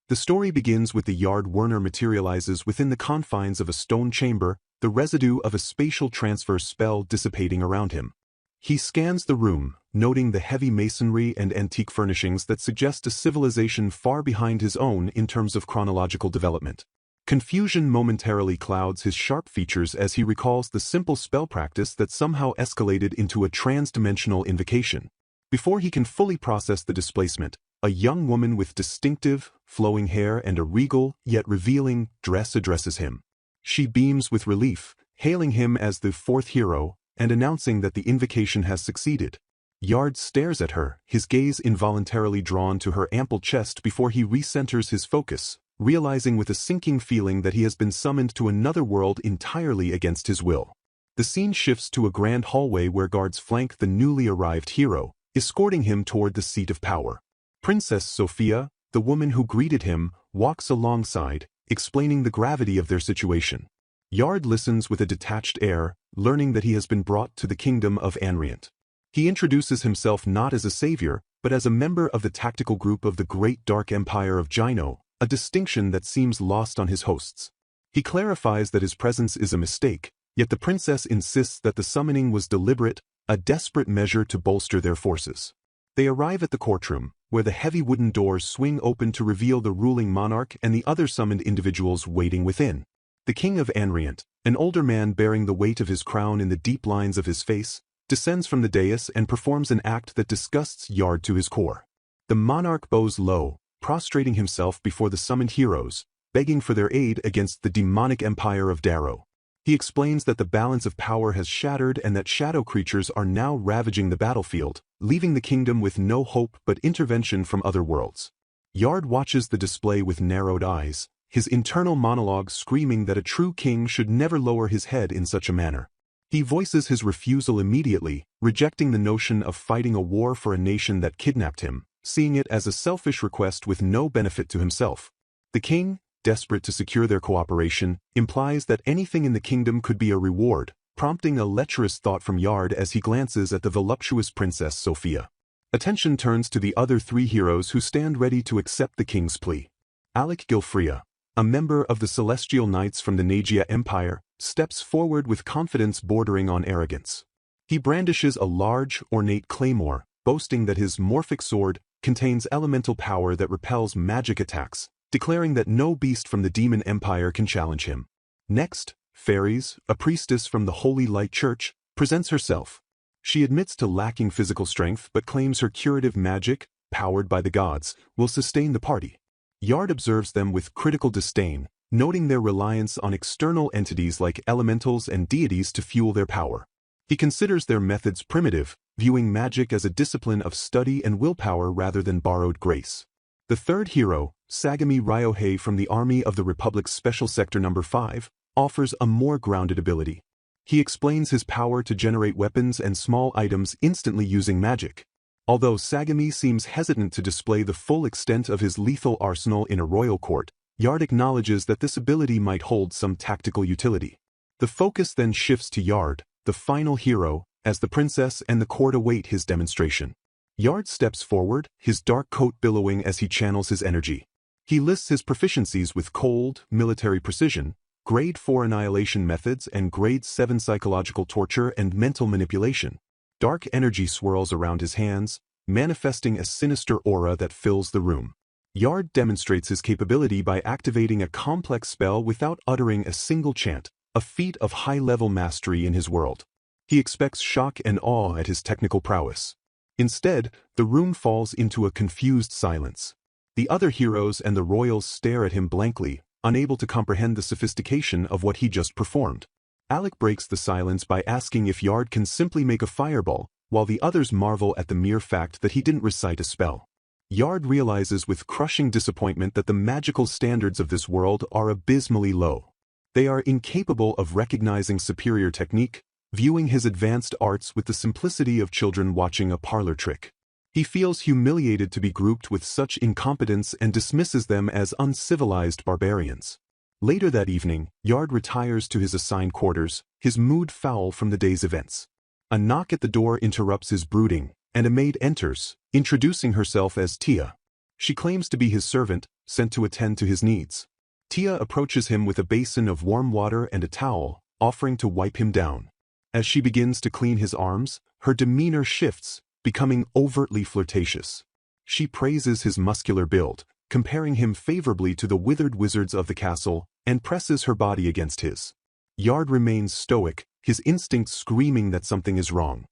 The story begins with the Yard Werner materializes within the confines of a stone chamber, the residue of a spatial transfer spell dissipating around him. He scans the room, noting the heavy masonry and antique furnishings that suggest a civilization far behind his own in terms of chronological development. Confusion momentarily clouds his sharp features as he recalls the simple spell practice that somehow escalated into a trans-dimensional invocation. Before he can fully process the displacement, a young woman with distinctive, flowing hair and a regal, yet revealing, dress addresses him. She beams with relief, hailing him as the fourth hero, and announcing that the invocation has succeeded. Yard stares at her, his gaze involuntarily drawn to her ample chest before he recenters his focus, realizing with a sinking feeling that he has been summoned to another world entirely against his will. The scene shifts to a grand hallway where guards flank the newly arrived hero, escorting him toward the seat of power. Princess Sophia, the woman who greeted him, walks alongside, explaining the gravity of their situation. Yard listens with a detached air, learning that he has been brought to the kingdom of Anriant. He introduces himself not as a savior, but as a member of the tactical group of the Great Dark Empire of Gino, a distinction that seems lost on his hosts. He clarifies that his presence is a mistake, yet the princess insists that the summoning was deliberate, a desperate measure to bolster their forces. They arrive at the courtroom, where the heavy wooden doors swing open to reveal the ruling monarch and the other summoned individuals waiting within. The king of Anriant, an older man bearing the weight of his crown in the deep lines of his face, descends from the dais and performs an act that disgusts Yard to his core. The monarch bows low, prostrating himself before the summoned heroes, begging for their aid against the demonic empire of Darrow. He explains that the balance of power has shattered and that shadow creatures are now ravaging the battlefield, leaving the kingdom with no hope but intervention from other worlds. Yard watches the display with narrowed eyes, his internal monologue screaming that a true king should never lower his head in such a manner. He voices his refusal immediately, rejecting the notion of fighting a war for a nation that kidnapped him, seeing it as a selfish request with no benefit to himself. The king, desperate to secure their cooperation, implies that anything in the kingdom could be a reward, prompting a lecherous thought from Yard as he glances at the voluptuous Princess Sophia. Attention turns to the other three heroes who stand ready to accept the king's plea. Alec Gilfrea, a member of the Celestial Knights from the Nagia Empire, steps forward with confidence bordering on arrogance. He brandishes a large, ornate claymore, boasting that his morphic sword contains elemental power that repels magic attacks, declaring that no beast from the Demon Empire can challenge him. Next, Fairies, a priestess from the Holy Light Church, presents herself. She admits to lacking physical strength but claims her curative magic, powered by the gods, will sustain the party. Yard observes them with critical disdain, noting their reliance on external entities like elementals and deities to fuel their power. He considers their methods primitive, viewing magic as a discipline of study and willpower rather than borrowed grace. The third hero, Sagami Ryohei from the Army of the Republic's Special Sector No. 5, offers a more grounded ability. He explains his power to generate weapons and small items instantly using magic. Although Sagami seems hesitant to display the full extent of his lethal arsenal in a royal court, Yard acknowledges that this ability might hold some tactical utility. The focus then shifts to Yard, the final hero, as the princess and the court await his demonstration. Yard steps forward, his dark coat billowing as he channels his energy. He lists his proficiencies with cold, military precision, Grade 4 annihilation methods and Grade 7 psychological torture and mental manipulation. Dark energy swirls around his hands, manifesting a sinister aura that fills the room. Yard demonstrates his capability by activating a complex spell without uttering a single chant, a feat of high-level mastery in his world. He expects shock and awe at his technical prowess. Instead, the room falls into a confused silence. The other heroes and the royals stare at him blankly, unable to comprehend the sophistication of what he just performed. Alec breaks the silence by asking if Yard can simply make a fireball, while the others marvel at the mere fact that he didn't recite a spell. Yard realizes with crushing disappointment that the magical standards of this world are abysmally low. They are incapable of recognizing superior technique, viewing his advanced arts with the simplicity of children watching a parlor trick. He feels humiliated to be grouped with such incompetence and dismisses them as uncivilized barbarians. Later that evening, Yard retires to his assigned quarters, his mood foul from the day's events. A knock at the door interrupts his brooding, and a maid enters, introducing herself as Tia. She claims to be his servant, sent to attend to his needs. Tia approaches him with a basin of warm water and a towel, offering to wipe him down. As she begins to clean his arms, her demeanor shifts, becoming overtly flirtatious. She praises his muscular build, comparing him favorably to the withered wizards of the castle, and presses her body against his. Yard remains stoic, his instincts screaming that something is wrong.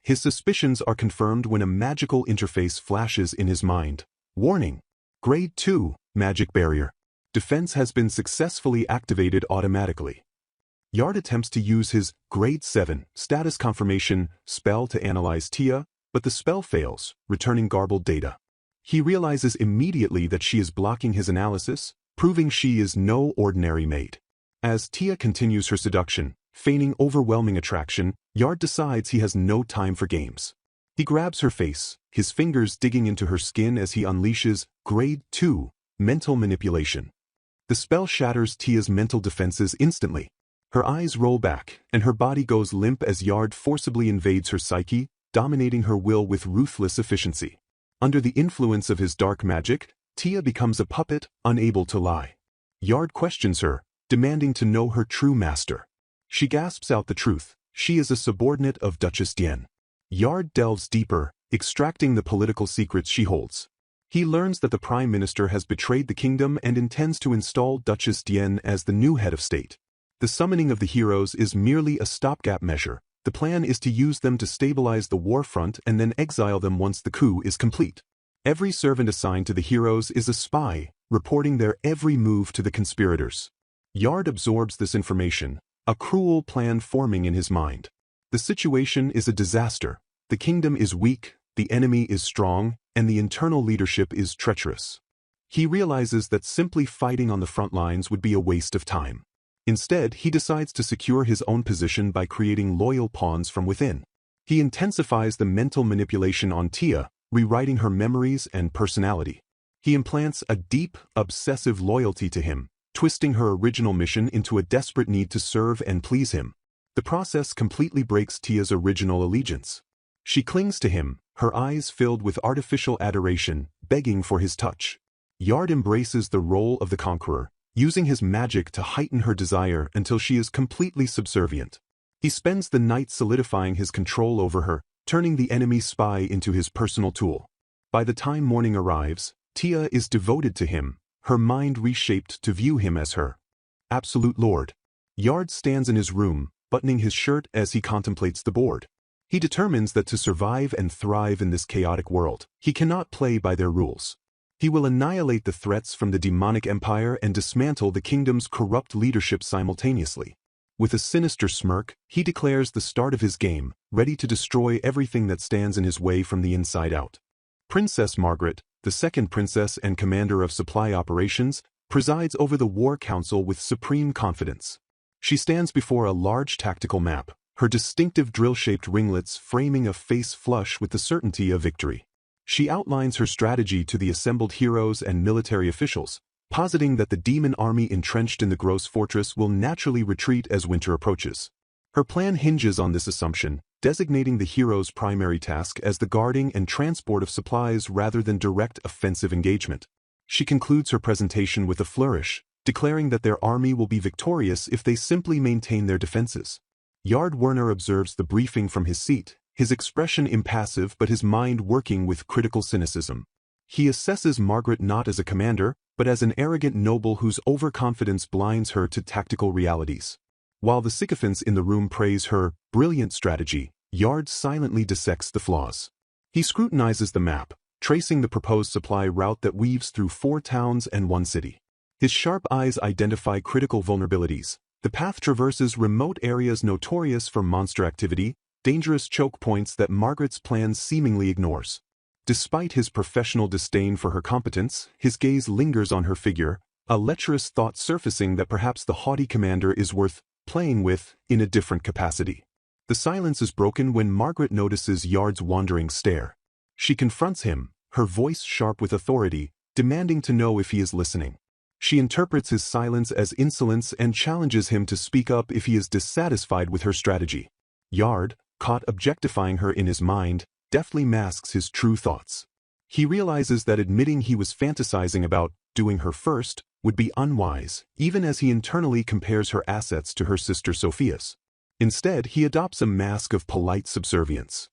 His suspicions are confirmed when a magical interface flashes in his mind. Warning! Grade 2, Magic Barrier. Defense has been successfully activated automatically. Yard attempts to use his Grade 7 status confirmation spell to analyze Tia, but the spell fails, returning garbled data. He realizes immediately that she is blocking his analysis, proving she is no ordinary maid. As Tia continues her seduction, feigning overwhelming attraction, Yard decides he has no time for games. He grabs her face, his fingers digging into her skin as he unleashes Grade 2 mental manipulation. The spell shatters Tia's mental defenses instantly. Her eyes roll back, and her body goes limp as Yard forcibly invades her psyche, dominating her will with ruthless efficiency. Under the influence of his dark magic, Tia becomes a puppet, unable to lie. Yard questions her, demanding to know her true master. She gasps out the truth: she is a subordinate of Duchess Dian. Yard delves deeper, extracting the political secrets she holds. He learns that the Prime Minister has betrayed the kingdom and intends to install Duchess Dian as the new head of state. The summoning of the heroes is merely a stopgap measure. The plan is to use them to stabilize the war front and then exile them once the coup is complete. Every servant assigned to the heroes is a spy, reporting their every move to the conspirators. Yard absorbs this information, a cruel plan forming in his mind. The situation is a disaster. The kingdom is weak, the enemy is strong, and the internal leadership is treacherous. He realizes that simply fighting on the front lines would be a waste of time. Instead, he decides to secure his own position by creating loyal pawns from within. He intensifies the mental manipulation on Tia, rewriting her memories and personality. He implants a deep, obsessive loyalty to him, twisting her original mission into a desperate need to serve and please him. The process completely breaks Tia's original allegiance. She clings to him, her eyes filled with artificial adoration, begging for his touch. Yard embraces the role of the conqueror, using his magic to heighten her desire until she is completely subservient. He spends the night solidifying his control over her, turning the enemy spy into his personal tool. By the time morning arrives, Tia is devoted to him, her mind reshaped to view him as her absolute lord. Yard stands in his room, buttoning his shirt as he contemplates the board. He determines that to survive and thrive in this chaotic world, he cannot play by their rules. He will annihilate the threats from the demonic empire and dismantle the kingdom's corrupt leadership simultaneously. With a sinister smirk, he declares the start of his game, ready to destroy everything that stands in his way from the inside out. Princess Margaret, the second princess and commander of supply operations, presides over the war council with supreme confidence. She stands before a large tactical map, her distinctive drill-shaped ringlets framing a face flush with the certainty of victory. She outlines her strategy to the assembled heroes and military officials, positing that the demon army entrenched in the Gross Fortress will naturally retreat as winter approaches. Her plan hinges on this assumption, designating the heroes' primary task as the guarding and transport of supplies rather than direct offensive engagement. She concludes her presentation with a flourish, declaring that their army will be victorious if they simply maintain their defenses. Yard Werner observes the briefing from his seat, his expression impassive but his mind working with critical cynicism. He assesses Margaret not as a commander, but as an arrogant noble whose overconfidence blinds her to tactical realities. While the sycophants in the room praise her brilliant strategy, Yard silently dissects the flaws. He scrutinizes the map, tracing the proposed supply route that weaves through 4 towns and 1 city. His sharp eyes identify critical vulnerabilities. The path traverses remote areas notorious for monster activity, dangerous choke points that Margaret's plan seemingly ignores. Despite his professional disdain for her competence, his gaze lingers on her figure, a lecherous thought surfacing that perhaps the haughty commander is worth playing with in a different capacity. The silence is broken when Margaret notices Yard's wandering stare. She confronts him, her voice sharp with authority, demanding to know if he is listening. She interprets his silence as insolence and challenges him to speak up if he is dissatisfied with her strategy. Yard, caught objectifying her in his mind, deftly masks his true thoughts. He realizes that admitting he was fantasizing about doing her first would be unwise, even as he internally compares her assets to her sister Sophia's. Instead, he adopts a mask of polite subservience.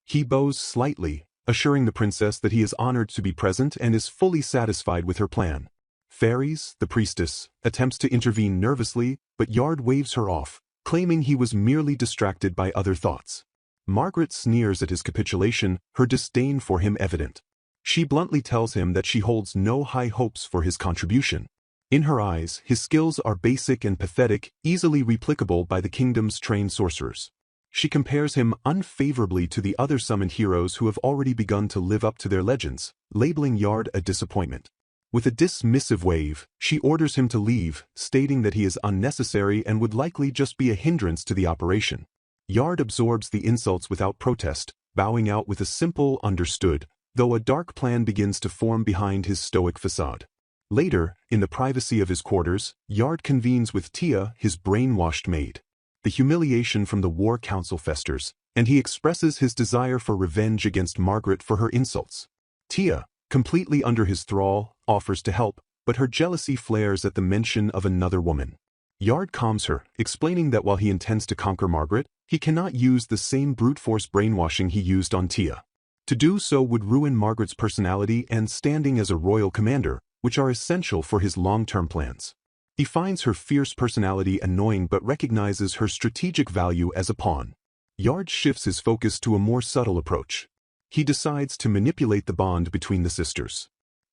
He bows slightly, assuring the princess that he is honored to be present and is fully satisfied with her plan. Fairies, the priestess, attempts to intervene nervously, but Yard waves her off, claiming he was merely distracted by other thoughts. Margaret sneers at his capitulation, her disdain for him evident. She bluntly tells him that she holds no high hopes for his contribution. In her eyes, his skills are basic and pathetic, easily replicable by the kingdom's trained sorcerers. She compares him unfavorably to the other summoned heroes who have already begun to live up to their legends, labeling Yard a disappointment. With a dismissive wave, she orders him to leave, stating that he is unnecessary and would likely just be a hindrance to the operation. Yard absorbs the insults without protest, bowing out with a simple "understood," though a dark plan begins to form behind his stoic facade. Later, in the privacy of his quarters, Yard convenes with Tia, his brainwashed maid. The humiliation from the war council festers, and he expresses his desire for revenge against Margaret for her insults. Tia, completely under his thrall, offers to help, but her jealousy flares at the mention of another woman. Yard calms her, explaining that while he intends to conquer Margaret, he cannot use the same brute force brainwashing he used on Tia. To do so would ruin Margaret's personality and standing as a royal commander, which are essential for his long-term plans. He finds her fierce personality annoying but recognizes her strategic value as a pawn. Yard shifts his focus to a more subtle approach. He decides to manipulate the bond between the sisters.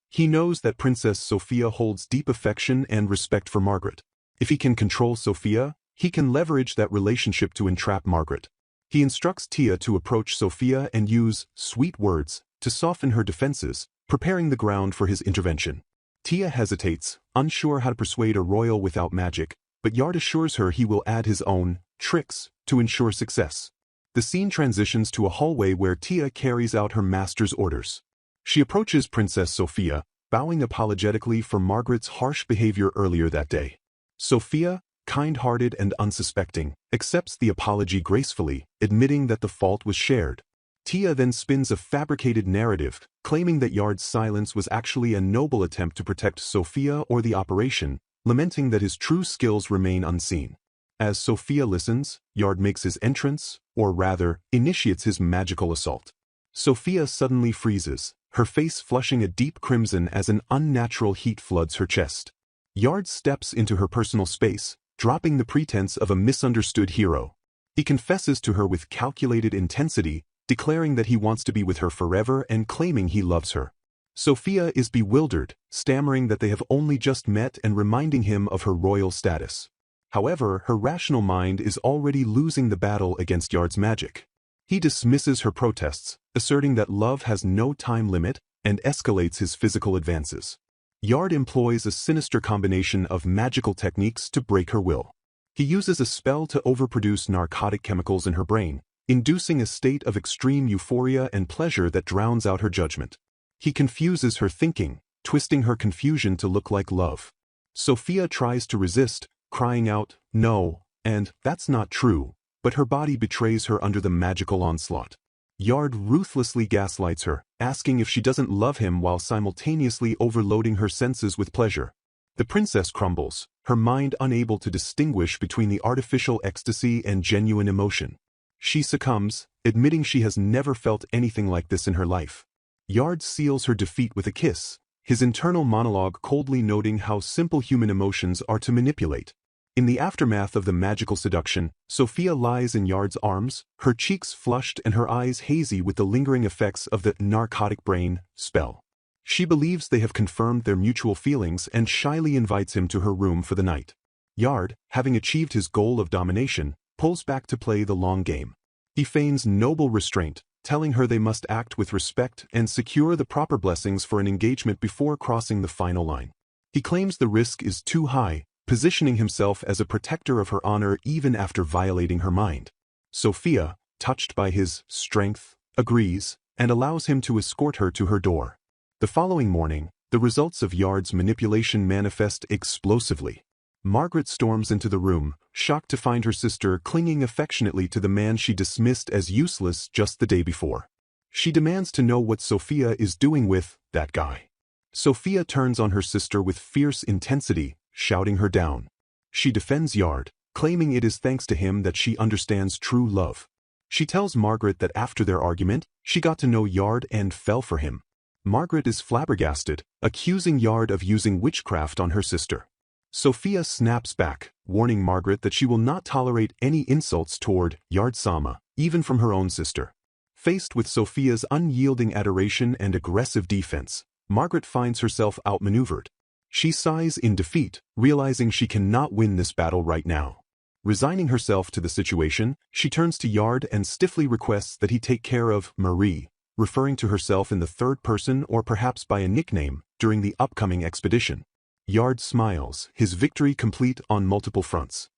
He knows that Princess Sophia holds deep affection and respect for Margaret. If he can control Sophia, he can leverage that relationship to entrap Margaret. He instructs Tia to approach Sophia and use sweet words to soften her defenses, preparing the ground for his intervention. Tia hesitates, unsure how to persuade a royal without magic, but Yard assures her he will add his own tricks to ensure success. The scene transitions to a hallway where Tia carries out her master's orders. She approaches Princess Sophia, bowing apologetically for Margaret's harsh behavior earlier that day. Sophia, kind-hearted and unsuspecting, accepts the apology gracefully, admitting that the fault was shared. Tia then spins a fabricated narrative, claiming that Yard's silence was actually a noble attempt to protect Sophia or the operation, lamenting that his true skills remain unseen. As Sophia listens, Yard makes his entrance, or rather, initiates his magical assault. Sophia suddenly freezes, her face flushing a deep crimson as an unnatural heat floods her chest. Yard steps into her personal space, dropping the pretense of a misunderstood hero. He confesses to her with calculated intensity, declaring that he wants to be with her forever and claiming he loves her. Sophia is bewildered, stammering that they have only just met and reminding him of her royal status. However, her rational mind is already losing the battle against Yard's magic. He dismisses her protests, asserting that love has no time limit, and escalates his physical advances. Yard employs a sinister combination of magical techniques to break her will. He uses a spell to overproduce narcotic chemicals in her brain, inducing a state of extreme euphoria and pleasure that drowns out her judgment. He confuses her thinking, twisting her confusion to look like love. Sophia tries to resist, crying out, "No," and "That's not true," but her body betrays her under the magical onslaught. Yard ruthlessly gaslights her, asking if she doesn't love him while simultaneously overloading her senses with pleasure. The princess crumbles, her mind unable to distinguish between the artificial ecstasy and genuine emotion. She succumbs, admitting she has never felt anything like this in her life. Yard seals her defeat with a kiss, his internal monologue coldly noting how simple human emotions are to manipulate. In the aftermath of the magical seduction, Sophia lies in Yard's arms, her cheeks flushed and her eyes hazy with the lingering effects of the narcotic brain spell. She believes they have confirmed their mutual feelings and shyly invites him to her room for the night. Yard, having achieved his goal of domination, pulls back to play the long game. He feigns noble restraint, telling her they must act with respect and secure the proper blessings for an engagement before crossing the final line. He claims the risk is too high, positioning himself as a protector of her honor even after violating her mind. Sophia, touched by his strength, agrees, and allows him to escort her to her door. The following morning, the results of Yard's manipulation manifest explosively. Margaret storms into the room, shocked to find her sister clinging affectionately to the man she dismissed as useless just the day before. She demands to know what Sophia is doing with that guy. Sophia turns on her sister with fierce intensity, shouting her down. She defends Yard, claiming it is thanks to him that she understands true love. She tells Margaret that after their argument, she got to know Yard and fell for him. Margaret is flabbergasted, accusing Yard of using witchcraft on her sister. Sophia snaps back, warning Margaret that she will not tolerate any insults toward Yard-sama, even from her own sister. Faced with Sophia's unyielding adoration and aggressive defense, Margaret finds herself outmaneuvered. She sighs in defeat, realizing she cannot win this battle right now. Resigning herself to the situation, she turns to Yard and stiffly requests that he take care of Marie, referring to herself in the third person or perhaps by a nickname, during the upcoming expedition. Yard smiles, his victory complete on multiple fronts.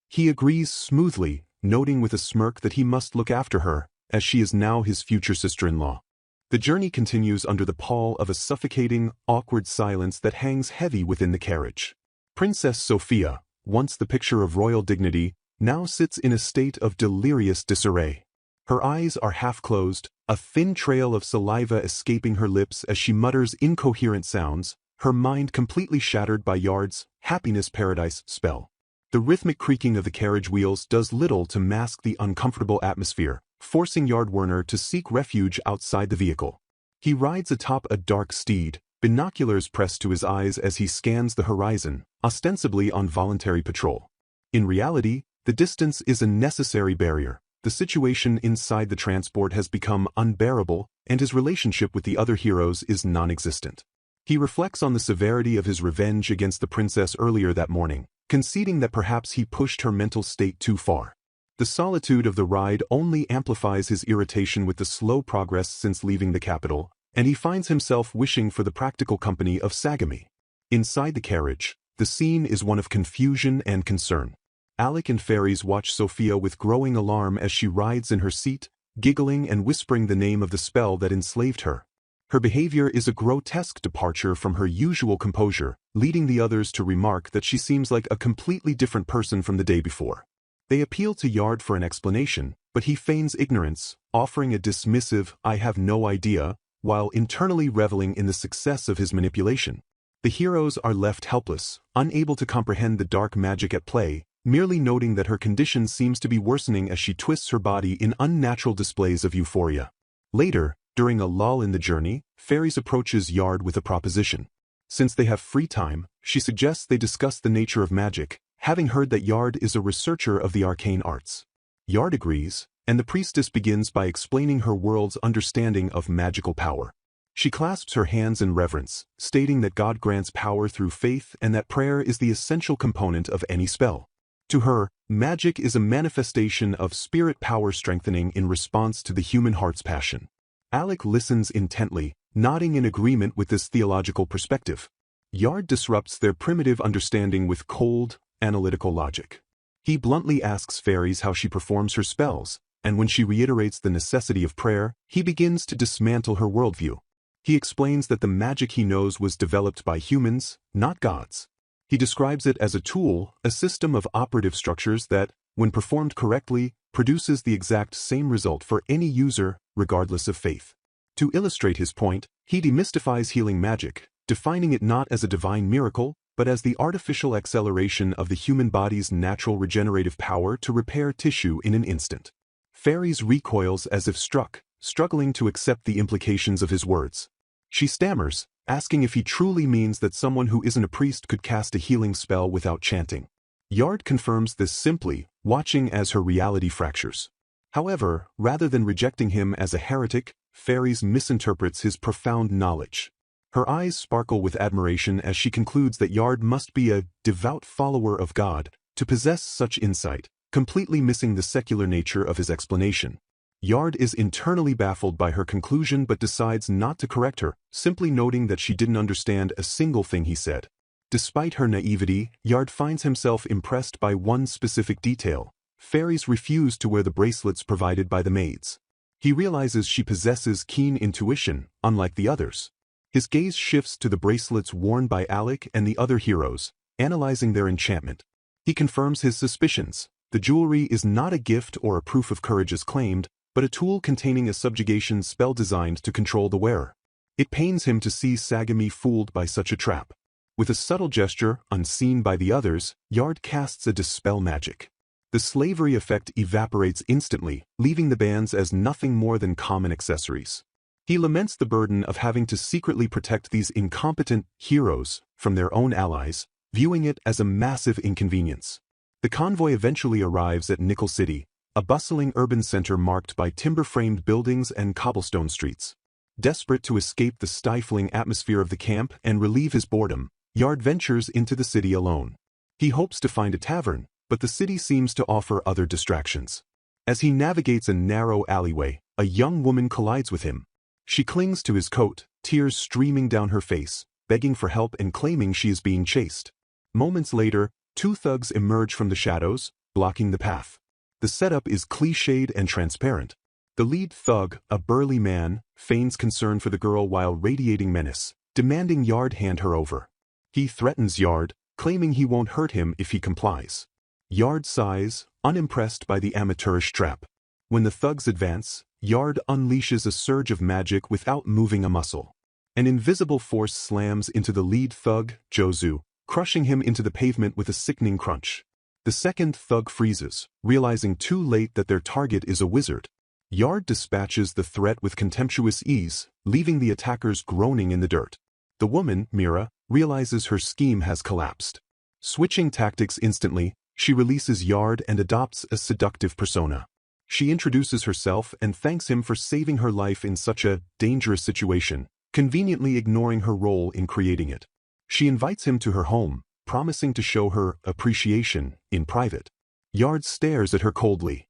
He agrees smoothly, noting with a smirk that he must look after her, as she is now his future sister-in-law. The journey continues under the pall of a suffocating, awkward silence that hangs heavy within the carriage. Princess Sophia, once the picture of royal dignity, now sits in a state of delirious disarray. Her eyes are half closed, a thin trail of saliva escaping her lips as she mutters incoherent sounds, her mind completely shattered by Yard's happiness paradise spell. The rhythmic creaking of the carriage wheels does little to mask the uncomfortable atmosphere, forcing Yard-Werner to seek refuge outside the vehicle. He rides atop a dark steed, binoculars pressed to his eyes as he scans the horizon, ostensibly on voluntary patrol. In reality, the distance is a necessary barrier. The situation inside the transport has become unbearable, and his relationship with the other heroes is non-existent. He reflects on the severity of his revenge against the princess earlier that morning, conceding that perhaps he pushed her mental state too far. The solitude of the ride only amplifies his irritation with the slow progress since leaving the capital, and he finds himself wishing for the practical company of Sagami. Inside the carriage, the scene is one of confusion and concern. Alec and Fairies watch Sophia with growing alarm as she rides in her seat, giggling and whispering the name of the spell that enslaved her. Her behavior is a grotesque departure from her usual composure, leading the others to remark that she seems like a completely different person from the day before. They appeal to Yard for an explanation, but he feigns ignorance, offering a dismissive "I have no idea," while internally reveling in the success of his manipulation. The heroes are left helpless, unable to comprehend the dark magic at play, merely noting that her condition seems to be worsening as she twists her body in unnatural displays of euphoria. Later, during a lull in the journey, Fairies approaches Yard with a proposition. Since they have free time, she suggests they discuss the nature of magic, having heard that Yard is a researcher of the arcane arts. Yard agrees, and the priestess begins by explaining her world's understanding of magical power. She clasps her hands in reverence, stating that God grants power through faith and that prayer is the essential component of any spell. To her, magic is a manifestation of spirit power strengthening in response to the human heart's passion. Alec listens intently, nodding in agreement with this theological perspective. Yard disrupts their primitive understanding with cold, analytical logic. He bluntly asks Fairies how she performs her spells, and when she reiterates the necessity of prayer, he begins to dismantle her worldview. He explains that the magic he knows was developed by humans, not gods. He describes it as a tool, a system of operative structures that, when performed correctly, produces the exact same result for any user, regardless of faith. To illustrate his point, he demystifies healing magic, defining it not as a divine miracle, but as the artificial acceleration of the human body's natural regenerative power to repair tissue in an instant. Fairies recoils as if struck, struggling to accept the implications of his words. She stammers, asking if he truly means that someone who isn't a priest could cast a healing spell without chanting. Yard confirms this simply, watching as her reality fractures. However, rather than rejecting him as a heretic, Fairies misinterprets his profound knowledge. Her eyes sparkle with admiration as she concludes that Yard must be a devout follower of God to possess such insight, completely missing the secular nature of his explanation. Yard is internally baffled by her conclusion but decides not to correct her, simply noting that she didn't understand a single thing he said. Despite her naivety, Yard finds himself impressed by one specific detail. Fairies refuse to wear the bracelets provided by the maids. He realizes she possesses keen intuition, unlike the others. His gaze shifts to the bracelets worn by Alec and the other heroes, analyzing their enchantment. He confirms his suspicions. The jewelry is not a gift or a proof of courage as claimed, but a tool containing a subjugation spell designed to control the wearer. It pains him to see Sagami fooled by such a trap. With a subtle gesture, unseen by the others, Yard casts a dispel magic. The slavery effect evaporates instantly, leaving the bands as nothing more than common accessories. He laments the burden of having to secretly protect these incompetent heroes from their own allies, viewing it as a massive inconvenience. The convoy eventually arrives at Nickel City, a bustling urban center marked by timber-framed buildings and cobblestone streets. Desperate to escape the stifling atmosphere of the camp and relieve his boredom, Yard ventures into the city alone. He hopes to find a tavern, but the city seems to offer other distractions. As he navigates a narrow alleyway, a young woman collides with him. She clings to his coat, tears streaming down her face, begging for help and claiming she is being chased. Moments later, two thugs emerge from the shadows, blocking the path. The setup is cliched and transparent. The lead thug, a burly man, feigns concern for the girl while radiating menace, demanding Yard hand her over. He threatens Yard, claiming he won't hurt him if he complies. Yard sighs, unimpressed by the amateurish trap. When the thugs advance, Yard unleashes a surge of magic without moving a muscle. An invisible force slams into the lead thug, Jozu, crushing him into the pavement with a sickening crunch. The second thug freezes, realizing too late that their target is a wizard. Yard dispatches the threat with contemptuous ease, leaving the attackers groaning in the dirt. The woman, Mira, realizes her scheme has collapsed. Switching tactics instantly, she releases Yard and adopts a seductive persona. She introduces herself and thanks him for saving her life in such a dangerous situation, conveniently ignoring her role in creating it. She invites him to her home, promising to show her appreciation in private. Yard stares at her coldly.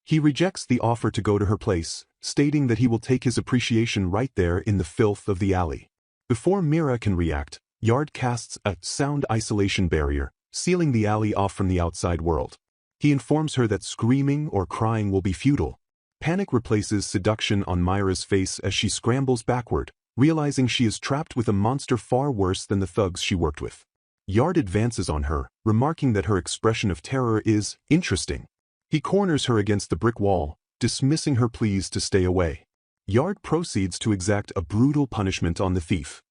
He rejects the offer to go to her place, stating that he will take his appreciation right there in the filth of the alley. Before Mira can react, Yard casts a sound isolation barrier, sealing the alley off from the outside world. He informs her that screaming or crying will be futile. Panic replaces seduction on Myra's face as she scrambles backward, realizing she is trapped with a monster far worse than the thugs she worked with. Yard advances on her, remarking that her expression of terror is interesting. He corners her against the brick wall, dismissing her pleas to stay away. Yard proceeds to exact a brutal punishment on the thief.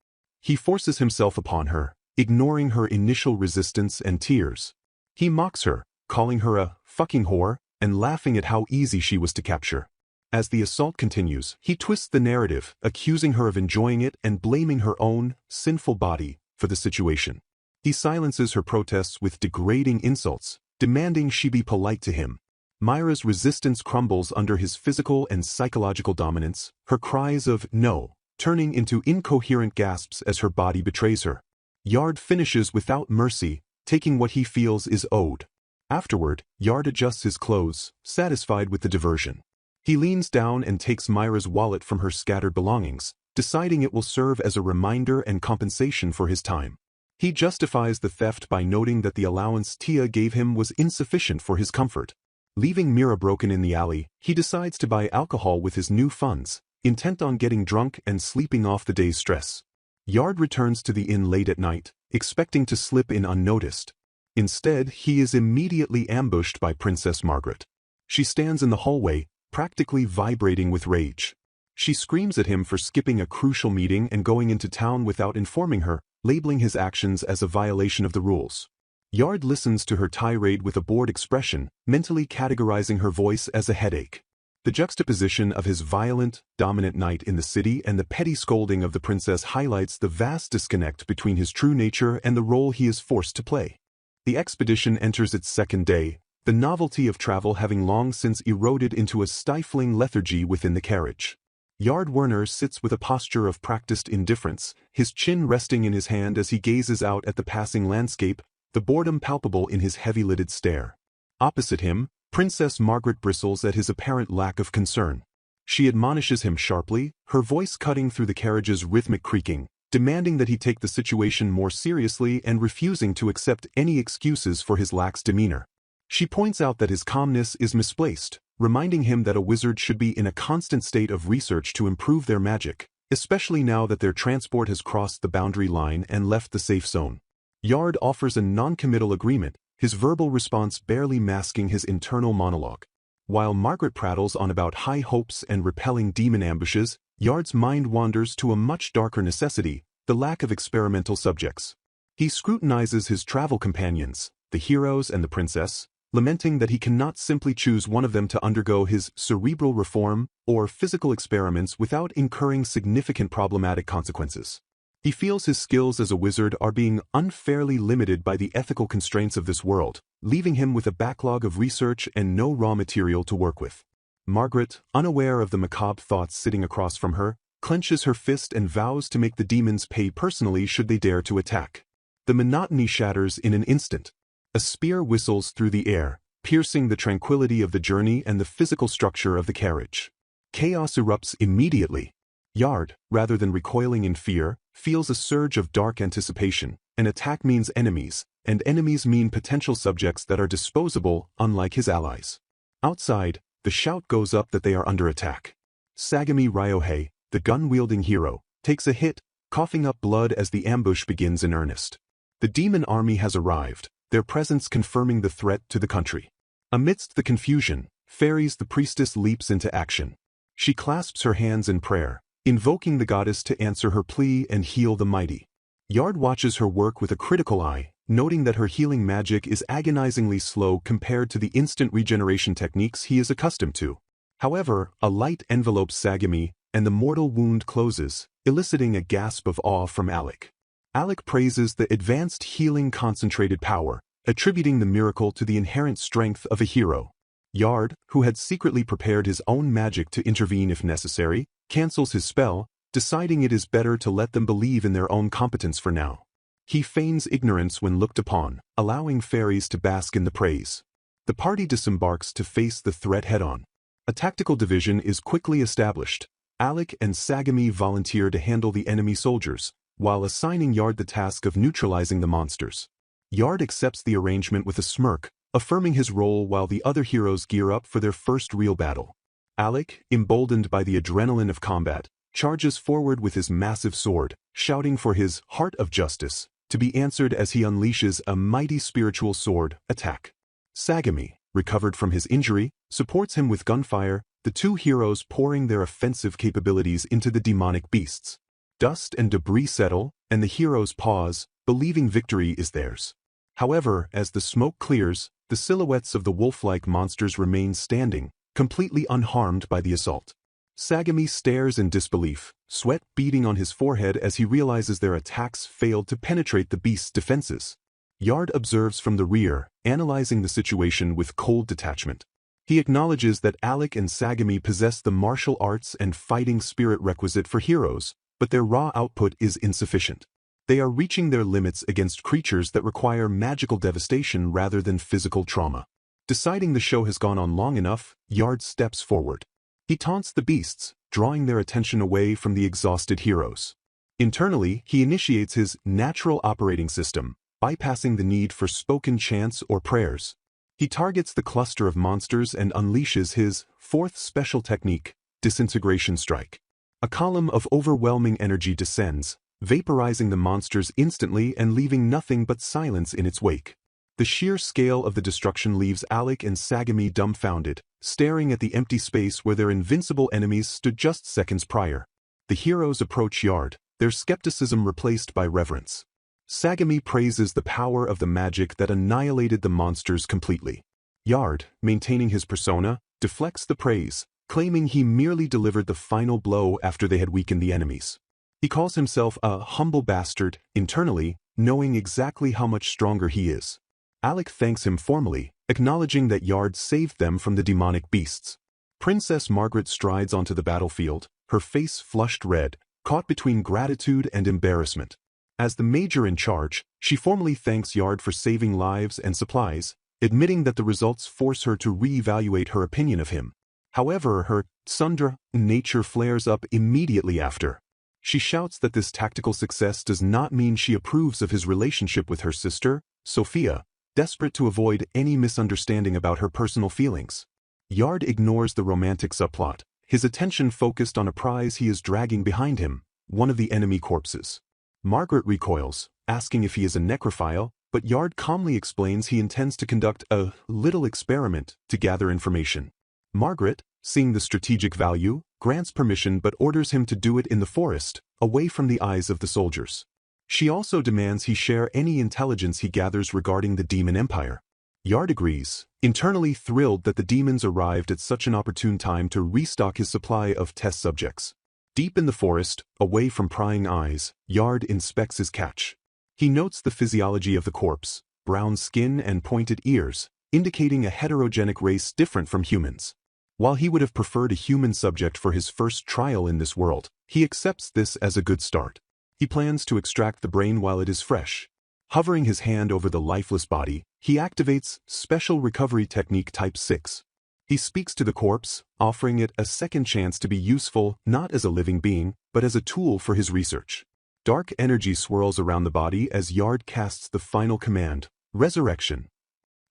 He forces himself upon her, ignoring her initial resistance and tears. He mocks her, calling her a fucking whore, and laughing at how easy she was to capture. As the assault continues, he twists the narrative, accusing her of enjoying it and blaming her own, sinful body, for the situation. He silences her protests with degrading insults, demanding she be polite to him. Myra's resistance crumbles under his physical and psychological dominance, her cries of no turning into incoherent gasps as her body betrays her. Yard finishes without mercy, taking what he feels is owed. Afterward, Yard adjusts his clothes, satisfied with the diversion. He leans down and takes Myra's wallet from her scattered belongings, deciding it will serve as a reminder and compensation for his time. He justifies the theft by noting that the allowance Tia gave him was insufficient for his comfort. Leaving Mira broken in the alley, he decides to buy alcohol with his new funds, intent on getting drunk and sleeping off the day's stress. Yard returns to the inn late at night, expecting to slip in unnoticed. Instead, he is immediately ambushed by Princess Margaret. She stands in the hallway, practically vibrating with rage. She screams at him for skipping a crucial meeting and going into town without informing her, labeling his actions as a violation of the rules. Yard listens to her tirade with a bored expression, mentally categorizing her voice as a headache. The juxtaposition of his violent, dominant night in the city and the petty scolding of the princess highlights the vast disconnect between his true nature and the role he is forced to play. The expedition enters its second day, the novelty of travel having long since eroded into a stifling lethargy within the carriage. Yard Werner sits with a posture of practiced indifference, his chin resting in his hand as he gazes out at the passing landscape, the boredom palpable in his heavy-lidded stare. Opposite him, Princess Margaret bristles at his apparent lack of concern. She admonishes him sharply, her voice cutting through the carriage's rhythmic creaking, demanding that he take the situation more seriously and refusing to accept any excuses for his lax demeanor. She points out that his calmness is misplaced, reminding him that a wizard should be in a constant state of research to improve their magic, especially now that their transport has crossed the boundary line and left the safe zone. Yard offers a non-committal agreement, his verbal response barely masking his internal monologue. While Margaret prattles on about high hopes and repelling demon ambushes, Yard's mind wanders to a much darker necessity, the lack of experimental subjects. He scrutinizes his travel companions, the heroes and the princess, lamenting that he cannot simply choose one of them to undergo his cerebral reform or physical experiments without incurring significant problematic consequences. He feels his skills as a wizard are being unfairly limited by the ethical constraints of this world, leaving him with a backlog of research and no raw material to work with. Margaret, unaware of the macabre thoughts sitting across from her, clenches her fist and vows to make the demons pay personally should they dare to attack. The monotony shatters in an instant. A spear whistles through the air, piercing the tranquility of the journey and the physical structure of the carriage. Chaos erupts immediately. Yard, rather than recoiling in fear, feels a surge of dark anticipation. An attack means enemies, and enemies mean potential subjects that are disposable, unlike his allies. Outside, the shout goes up that they are under attack. Sagami Ryohei, the gun-wielding hero, takes a hit, coughing up blood as the ambush begins in earnest. The demon army has arrived, their presence confirming the threat to the country. Amidst the confusion, Fairies the priestess leaps into action. She clasps her hands in prayer, invoking the goddess to answer her plea and heal the mighty. Yard watches her work with a critical eye, noting that her healing magic is agonizingly slow compared to the instant regeneration techniques he is accustomed to. However, a light envelopes Sagami, and the mortal wound closes, eliciting a gasp of awe from Alec. Alec praises the advanced healing concentrated power, attributing the miracle to the inherent strength of a hero. Yard, who had secretly prepared his own magic to intervene if necessary, cancels his spell, deciding it is better to let them believe in their own competence for now. He feigns ignorance when looked upon, allowing fairies to bask in the praise. The party disembarks to face the threat head-on. A tactical division is quickly established. Alec and Sagami volunteer to handle the enemy soldiers, while assigning Yard the task of neutralizing the monsters. Yard accepts the arrangement with a smirk, affirming his role while the other heroes gear up for their first real battle. Alec, emboldened by the adrenaline of combat, charges forward with his massive sword, shouting for his heart of justice to be answered as he unleashes a mighty spiritual sword attack. Sagami, recovered from his injury, supports him with gunfire, the two heroes pouring their offensive capabilities into the demonic beasts. Dust and debris settle, and the heroes pause, believing victory is theirs. However, as the smoke clears, the silhouettes of the wolf-like monsters remain standing, completely unharmed by the assault. Sagami stares in disbelief, sweat beading on his forehead as he realizes their attacks failed to penetrate the beast's defenses. Yard observes from the rear, analyzing the situation with cold detachment. He acknowledges that Alec and Sagami possess the martial arts and fighting spirit requisite for heroes, but their raw output is insufficient. They are reaching their limits against creatures that require magical devastation rather than physical trauma. Deciding the show has gone on long enough, Yard steps forward. He taunts the beasts, drawing their attention away from the exhausted heroes. Internally, he initiates his natural operating system, bypassing the need for spoken chants or prayers. He targets the cluster of monsters and unleashes his fourth special technique, Disintegration Strike. A column of overwhelming energy descends, vaporizing the monsters instantly and leaving nothing but silence in its wake. The sheer scale of the destruction leaves Alec and Sagami dumbfounded, staring at the empty space where their invincible enemies stood just seconds prior. The heroes approach Yard, their skepticism replaced by reverence. Sagami praises the power of the magic that annihilated the monsters completely. Yard, maintaining his persona, deflects the praise, claiming he merely delivered the final blow after they had weakened the enemies. He calls himself a humble bastard, internally, knowing exactly how much stronger he is. Alec thanks him formally, acknowledging that Yard saved them from the demonic beasts. Princess Margaret strides onto the battlefield, her face flushed red, caught between gratitude and embarrassment. As the major in charge, she formally thanks Yard for saving lives and supplies, admitting that the results force her to re-evaluate her opinion of him. However, her tsundere nature flares up immediately after. She shouts that this tactical success does not mean she approves of his relationship with her sister, Sophia, desperate to avoid any misunderstanding about her personal feelings. Yard ignores the romantic subplot, his attention focused on a prize he is dragging behind him, one of the enemy corpses. Margaret recoils, asking if he is a necrophile, but Yard calmly explains he intends to conduct a little experiment to gather information. Margaret, seeing the strategic value, grants permission but orders him to do it in the forest, away from the eyes of the soldiers. She also demands he share any intelligence he gathers regarding the demon empire. Yard agrees, internally thrilled that the demons arrived at such an opportune time to restock his supply of test subjects. Deep in the forest, away from prying eyes, Yard inspects his catch. He notes the physiology of the corpse, brown skin and pointed ears, indicating a heterogenic race different from humans. While he would have preferred a human subject for his first trial in this world, he accepts this as a good start. He plans to extract the brain while it is fresh. Hovering his hand over the lifeless body, he activates Special Recovery Technique Type 6. He speaks to the corpse, offering it a second chance to be useful not as a living being, but as a tool for his research. Dark energy swirls around the body as Yard casts the final command, Resurrection.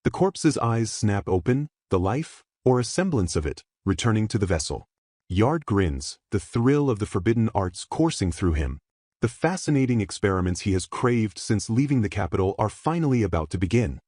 The corpse's eyes snap open, the life, or a semblance of it, returning to the vessel. Yard grins, the thrill of the forbidden arts coursing through him. The fascinating experiments he has craved since leaving the capital are finally about to begin.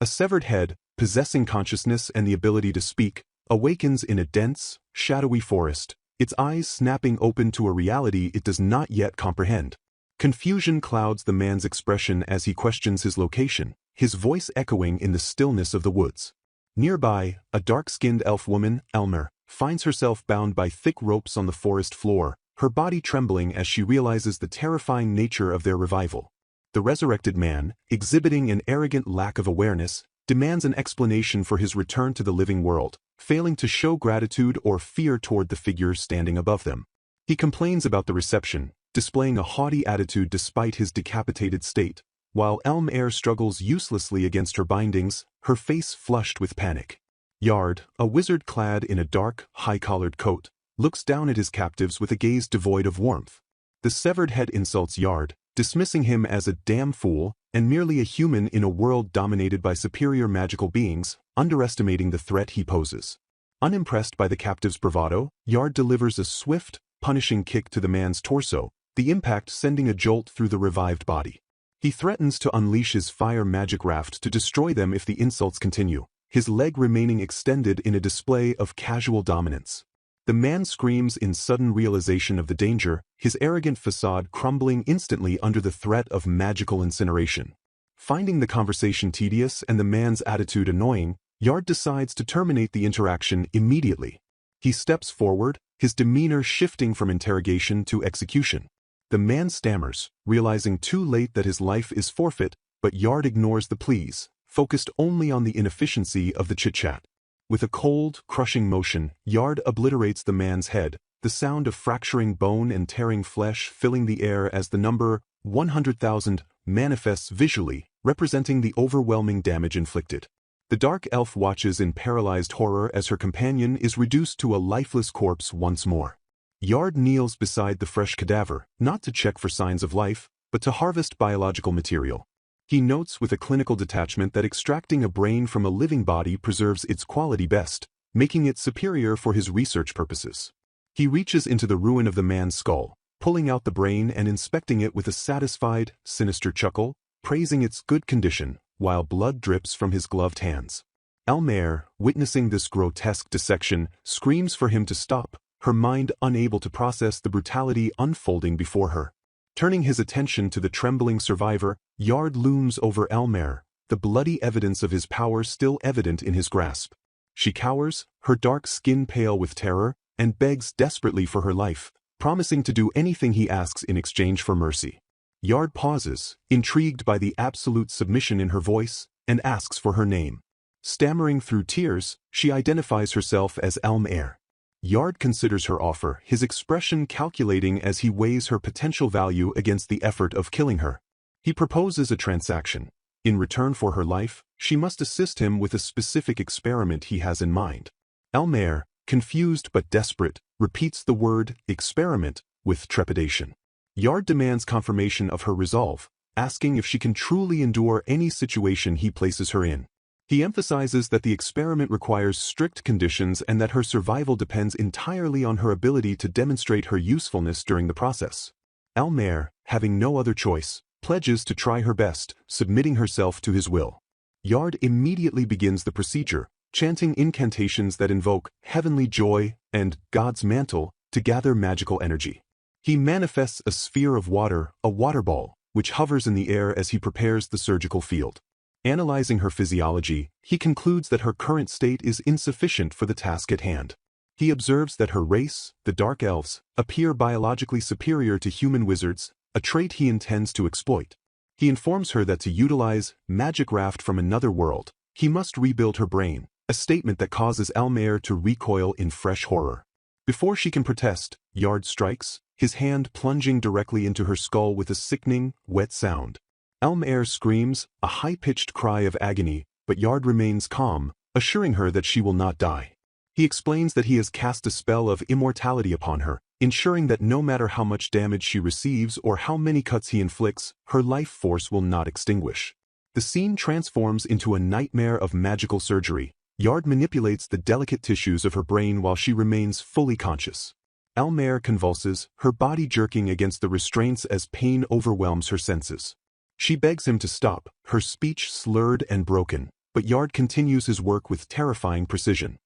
A severed head, possessing consciousness and the ability to speak, awakens in a dense, shadowy forest, its eyes snapping open to a reality it does not yet comprehend. Confusion clouds the man's expression as he questions his location, his voice echoing in the stillness of the woods. Nearby, a dark-skinned elf woman, Elmer, finds herself bound by thick ropes on the forest floor, her body trembling as she realizes the terrifying nature of their revival. The resurrected man, exhibiting an arrogant lack of awareness, demands an explanation for his return to the living world, failing to show gratitude or fear toward the figure standing above them. He complains about the reception, displaying a haughty attitude despite his decapitated state, while Elmer struggles uselessly against her bindings, her face flushed with panic. Yard, a wizard clad in a dark, high-collared coat, looks down at his captives with a gaze devoid of warmth. The severed head insults Yard, dismissing him as a damn fool and merely a human in a world dominated by superior magical beings, underestimating the threat he poses. Unimpressed by the captive's bravado, Yard delivers a swift, punishing kick to the man's torso, the impact sending a jolt through the revived body. He threatens to unleash his fire magic raft to destroy them if the insults continue, his leg remaining extended in a display of casual dominance. The man screams in sudden realization of the danger, his arrogant facade crumbling instantly under the threat of magical incineration. Finding the conversation tedious and the man's attitude annoying, Yard decides to terminate the interaction immediately. He steps forward, his demeanor shifting from interrogation to execution. The man stammers, realizing too late that his life is forfeit, but Yard ignores the pleas, focused only on the inefficiency of the chit-chat. With a cold, crushing motion, Yard obliterates the man's head, the sound of fracturing bone and tearing flesh filling the air as the number 100,000 manifests visually, representing the overwhelming damage inflicted. The dark elf watches in paralyzed horror as her companion is reduced to a lifeless corpse once more. Yard kneels beside the fresh cadaver, not to check for signs of life, but to harvest biological material. He notes with a clinical detachment that extracting a brain from a living body preserves its quality best, making it superior for his research purposes. He reaches into the ruin of the man's skull, pulling out the brain and inspecting it with a satisfied, sinister chuckle, praising its good condition, while blood drips from his gloved hands. Elmer, witnessing this grotesque dissection, screams for him to stop, her mind unable to process the brutality unfolding before her. Turning his attention to the trembling survivor, Yard looms over Elmer, the bloody evidence of his power still evident in his grasp. She cowers, her dark skin pale with terror, and begs desperately for her life, promising to do anything he asks in exchange for mercy. Yard pauses, intrigued by the absolute submission in her voice, and asks for her name. Stammering through tears, she identifies herself as Elmer. Yard considers her offer, his expression calculating as he weighs her potential value against the effort of killing her. He proposes a transaction. In return for her life, she must assist him with a specific experiment he has in mind. Elmer, confused but desperate, repeats the word experiment with trepidation. Yard demands confirmation of her resolve, asking if she can truly endure any situation he places her in. He emphasizes that the experiment requires strict conditions and that her survival depends entirely on her ability to demonstrate her usefulness during the process. Elmer, having no other choice, pledges to try her best, submitting herself to his will. Yard immediately begins the procedure, chanting incantations that invoke heavenly joy and God's mantle to gather magical energy. He manifests a sphere of water, a water ball, which hovers in the air as he prepares the surgical field. Analyzing her physiology, he concludes that her current state is insufficient for the task at hand. He observes that her race, the Dark Elves, appear biologically superior to human wizards, a trait he intends to exploit. He informs her that to utilize magic raft from another world, he must rebuild her brain, a statement that causes Elmer to recoil in fresh horror. Before she can protest, Yard strikes, his hand plunging directly into her skull with a sickening, wet sound. Elmer screams, a high-pitched cry of agony, but Yard remains calm, assuring her that she will not die. He explains that he has cast a spell of immortality upon her, ensuring that no matter how much damage she receives or how many cuts he inflicts, her life force will not extinguish. The scene transforms into a nightmare of magical surgery. Yard manipulates the delicate tissues of her brain while she remains fully conscious. Elmer convulses, her body jerking against the restraints as pain overwhelms her senses. She begs him to stop, her speech slurred and broken, but Yard continues his work with terrifying precision.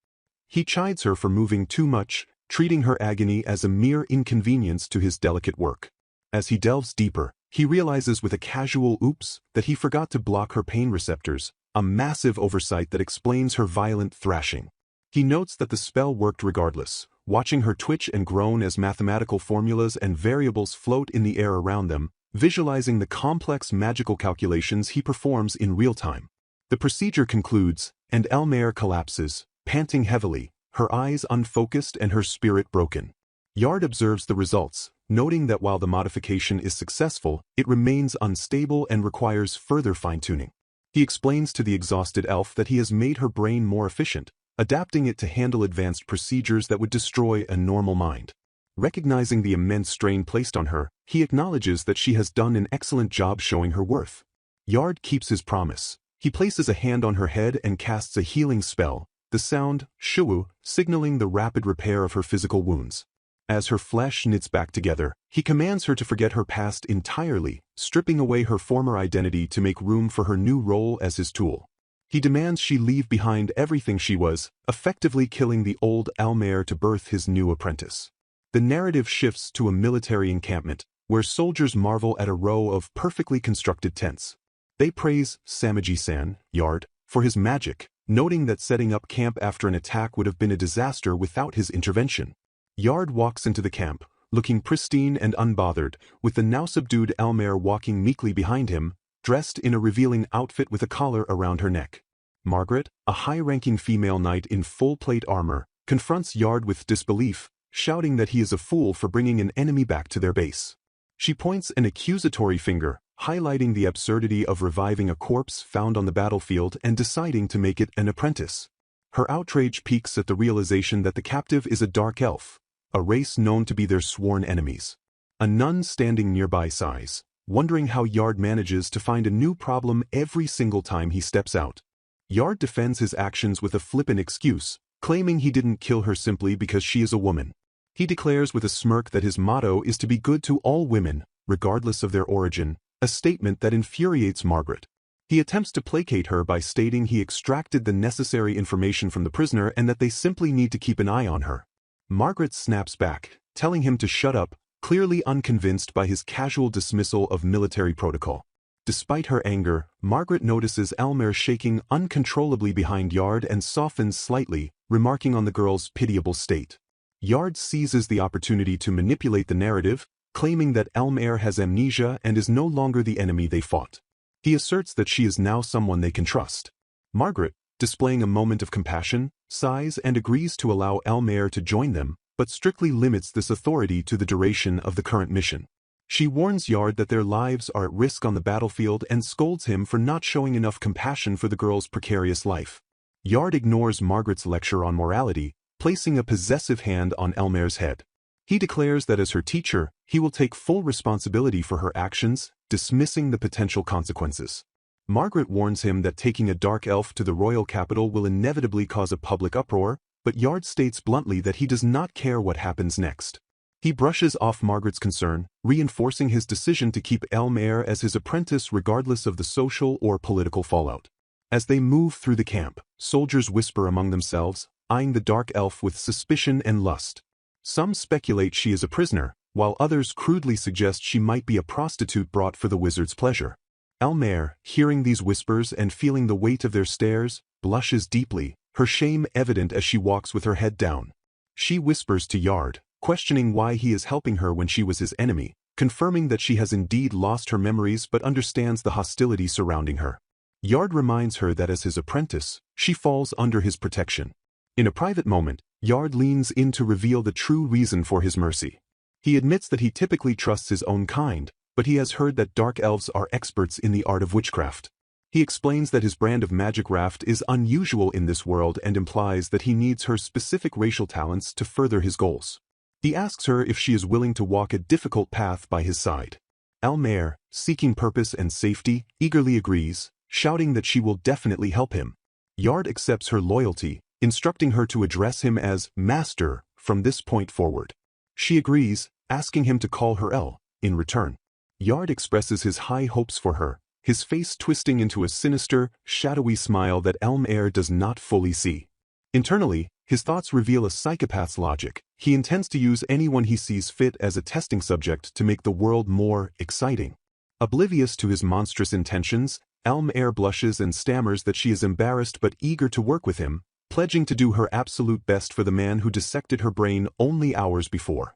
He chides her for moving too much, treating her agony as a mere inconvenience to his delicate work. As he delves deeper, he realizes with a casual oops that he forgot to block her pain receptors, a massive oversight that explains her violent thrashing. He notes that the spell worked regardless, watching her twitch and groan as mathematical formulas and variables float in the air around them, visualizing the complex magical calculations he performs in real time. The procedure concludes, and Elmer collapses, panting heavily, her eyes unfocused and her spirit broken. Yard observes the results, noting that while the modification is successful, it remains unstable and requires further fine-tuning. He explains to the exhausted elf that he has made her brain more efficient, adapting it to handle advanced procedures that would destroy a normal mind. Recognizing the immense strain placed on her, he acknowledges that she has done an excellent job showing her worth. Yard keeps his promise. He places a hand on her head and casts a healing spell, the sound, shuwu, signaling the rapid repair of her physical wounds. As her flesh knits back together, he commands her to forget her past entirely, stripping away her former identity to make room for her new role as his tool. He demands she leave behind everything she was, effectively killing the old Elmer to birth his new apprentice. The narrative shifts to a military encampment, where soldiers marvel at a row of perfectly constructed tents. They praise Samaji-san, Yard, for his magic, noting that setting up camp after an attack would have been a disaster without his intervention. Yard walks into the camp, looking pristine and unbothered, with the now subdued Elmer walking meekly behind him, dressed in a revealing outfit with a collar around her neck. Margaret, a high-ranking female knight in full plate armor, confronts Yard with disbelief, shouting that he is a fool for bringing an enemy back to their base. She points an accusatory finger, highlighting the absurdity of reviving a corpse found on the battlefield and deciding to make it an apprentice. Her outrage peaks at the realization that the captive is a dark elf, a race known to be their sworn enemies. A nun standing nearby sighs, wondering how Yard manages to find a new problem every single time he steps out. Yard defends his actions with a flippant excuse, claiming he didn't kill her simply because she is a woman. He declares with a smirk that his motto is to be good to all women, regardless of their origin, a statement that infuriates Margaret. He attempts to placate her by stating he extracted the necessary information from the prisoner and that they simply need to keep an eye on her. Margaret snaps back, telling him to shut up, clearly unconvinced by his casual dismissal of military protocol. Despite her anger, Margaret notices Elmer shaking uncontrollably behind Yard and softens slightly, remarking on the girl's pitiable state. Yard seizes the opportunity to manipulate the narrative, claiming that Elmer has amnesia and is no longer the enemy they fought. He asserts that she is now someone they can trust. Margaret, displaying a moment of compassion, sighs and agrees to allow Elmer to join them, but strictly limits this authority to the duration of the current mission. She warns Yard that their lives are at risk on the battlefield and scolds him for not showing enough compassion for the girl's precarious life. Yard ignores Margaret's lecture on morality, placing a possessive hand on Elmer's head. He declares that as her teacher, he will take full responsibility for her actions, dismissing the potential consequences. Margaret warns him that taking a dark elf to the royal capital will inevitably cause a public uproar, but Yard states bluntly that he does not care what happens next. He brushes off Margaret's concern, reinforcing his decision to keep Elmer as his apprentice regardless of the social or political fallout. As they move through the camp, soldiers whisper among themselves, eyeing the dark elf with suspicion and lust. Some speculate she is a prisoner, while others crudely suggest she might be a prostitute brought for the wizard's pleasure. Elmer, hearing these whispers and feeling the weight of their stares, blushes deeply, her shame evident as she walks with her head down. She whispers to Yard, questioning why he is helping her when she was his enemy, confirming that she has indeed lost her memories but understands the hostility surrounding her. Yard reminds her that as his apprentice, she falls under his protection. In a private moment, Yard leans in to reveal the true reason for his mercy. He admits that he typically trusts his own kind, but he has heard that dark elves are experts in the art of witchcraft. He explains that his brand of magic raft is unusual in this world and implies that he needs her specific racial talents to further his goals. He asks her if she is willing to walk a difficult path by his side. Elmer, seeking purpose and safety, eagerly agrees, shouting that she will definitely help him. Yard accepts her loyalty, instructing her to address him as Master from this point forward. She agrees, asking him to call her El in return. Yard expresses his high hopes for her, his face twisting into a sinister, shadowy smile that Elmer does not fully see. Internally, his thoughts reveal a psychopath's logic. He intends to use anyone he sees fit as a testing subject to make the world more exciting. Oblivious to his monstrous intentions, Elmer blushes and stammers that she is embarrassed but eager to work with him, pledging to do her absolute best for the man who dissected her brain only hours before.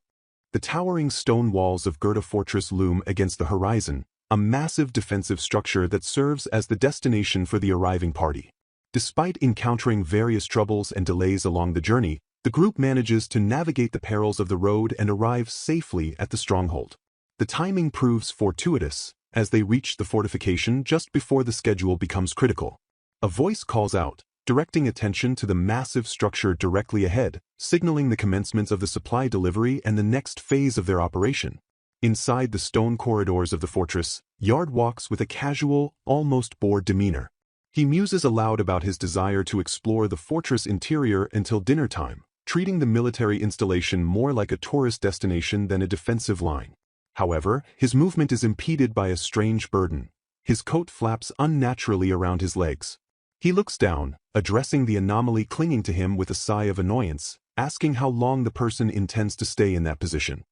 The towering stone walls of Goethe Fortress loom against the horizon, a massive defensive structure that serves as the destination for the arriving party. Despite encountering various troubles and delays along the journey, the group manages to navigate the perils of the road and arrive safely at the stronghold. The timing proves fortuitous, as they reach the fortification just before the schedule becomes critical. A voice calls out, directing attention to the massive structure directly ahead, signaling the commencement of the supply delivery and the next phase of their operation. Inside the stone corridors of the fortress, Yard walks with a casual, almost bored demeanor. He muses aloud about his desire to explore the fortress interior until dinner time, treating the military installation more like a tourist destination than a defensive line. However, his movement is impeded by a strange burden. His coat flaps unnaturally around his legs. He looks down, addressing the anomaly clinging to him with a sigh of annoyance, asking how long the person intends to stay in that position.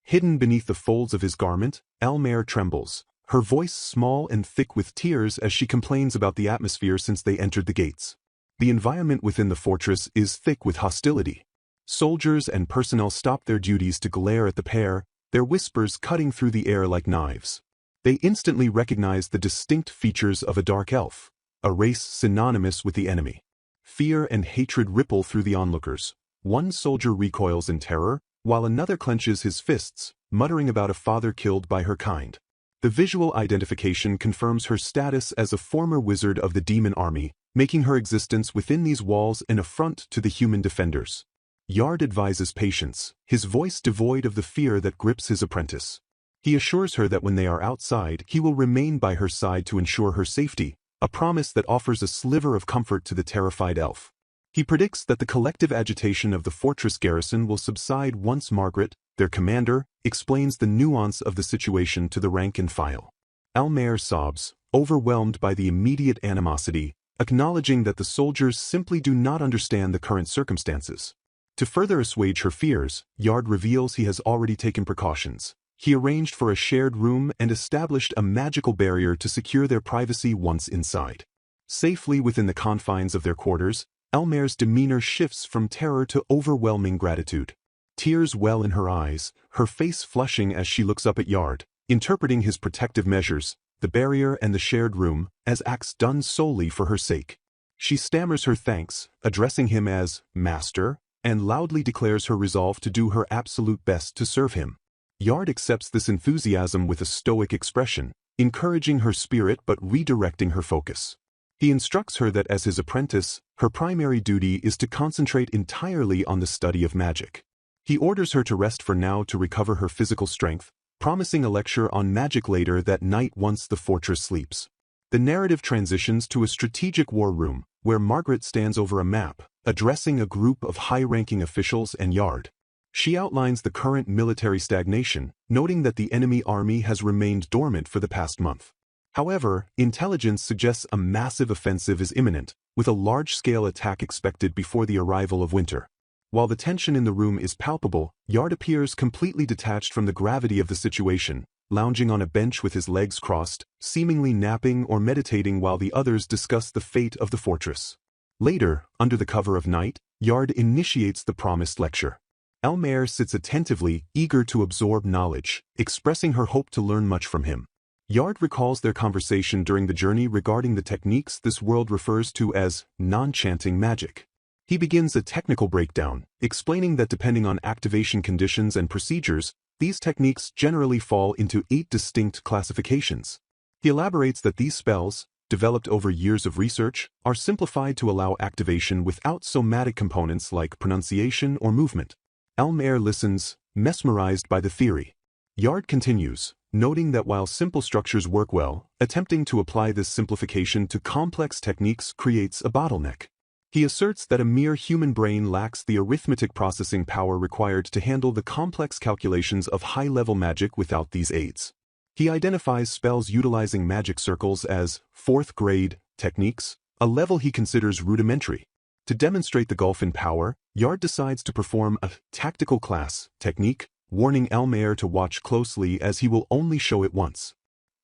Hidden beneath the folds of his garment, Elmer trembles, her voice small and thick with tears as she complains about the atmosphere since they entered the gates. The environment within the fortress is thick with hostility. Soldiers and personnel stop their duties to glare at the pair, their whispers cutting through the air like knives. They instantly recognize the distinct features of a dark elf, a race synonymous with the enemy. Fear and hatred ripple through the onlookers. One soldier recoils in terror, while another clenches his fists, muttering about a father killed by her kind. The visual identification confirms her status as a former wizard of the demon army, making her existence within these walls an affront to the human defenders. Yard advises patience, his voice devoid of the fear that grips his apprentice. He assures her that when they are outside, he will remain by her side to ensure her safety, a promise that offers a sliver of comfort to the terrified elf. He predicts that the collective agitation of the fortress garrison will subside once Margaret, their commander, explains the nuance of the situation to the rank and file. Elmer sobs, overwhelmed by the immediate animosity, acknowledging that the soldiers simply do not understand the current circumstances. To further assuage her fears, Yard reveals he has already taken precautions. He arranged for a shared room and established a magical barrier to secure their privacy once inside. Safely within the confines of their quarters, Elmer's demeanor shifts from terror to overwhelming gratitude. Tears well in her eyes, her face flushing as she looks up at Yard, interpreting his protective measures, the barrier and the shared room, as acts done solely for her sake. She stammers her thanks, addressing him as Master, and loudly declares her resolve to do her absolute best to serve him. Yard accepts this enthusiasm with a stoic expression, encouraging her spirit but redirecting her focus. He instructs her that as his apprentice, her primary duty is to concentrate entirely on the study of magic. He orders her to rest for now to recover her physical strength, promising a lecture on magic later that night once the fortress sleeps. The narrative transitions to a strategic war room, where Margaret stands over a map, addressing a group of high-ranking officials and Yard. She outlines the current military stagnation, noting that the enemy army has remained dormant for the past month. However, intelligence suggests a massive offensive is imminent, with a large-scale attack expected before the arrival of winter. While the tension in the room is palpable, Yard appears completely detached from the gravity of the situation, lounging on a bench with his legs crossed, seemingly napping or meditating while the others discuss the fate of the fortress. Later, under the cover of night, Yard initiates the promised lecture. Elmer sits attentively, eager to absorb knowledge, expressing her hope to learn much from him. Yard recalls their conversation during the journey regarding the techniques this world refers to as non-chanting magic. He begins a technical breakdown, explaining that depending on activation conditions and procedures, these techniques generally fall into 8 distinct classifications. He elaborates that these spells, developed over years of research, are simplified to allow activation without somatic components like pronunciation or movement. Elmer listens, mesmerized by the theory. Yard continues, noting that while simple structures work well, attempting to apply this simplification to complex techniques creates a bottleneck. He asserts that a mere human brain lacks the arithmetic processing power required to handle the complex calculations of high-level magic without these aids. He identifies spells utilizing magic circles as 4th-grade techniques, a level he considers rudimentary. To demonstrate the gulf in power, Yard decides to perform a tactical class technique, warning Elmer to watch closely as he will only show it once.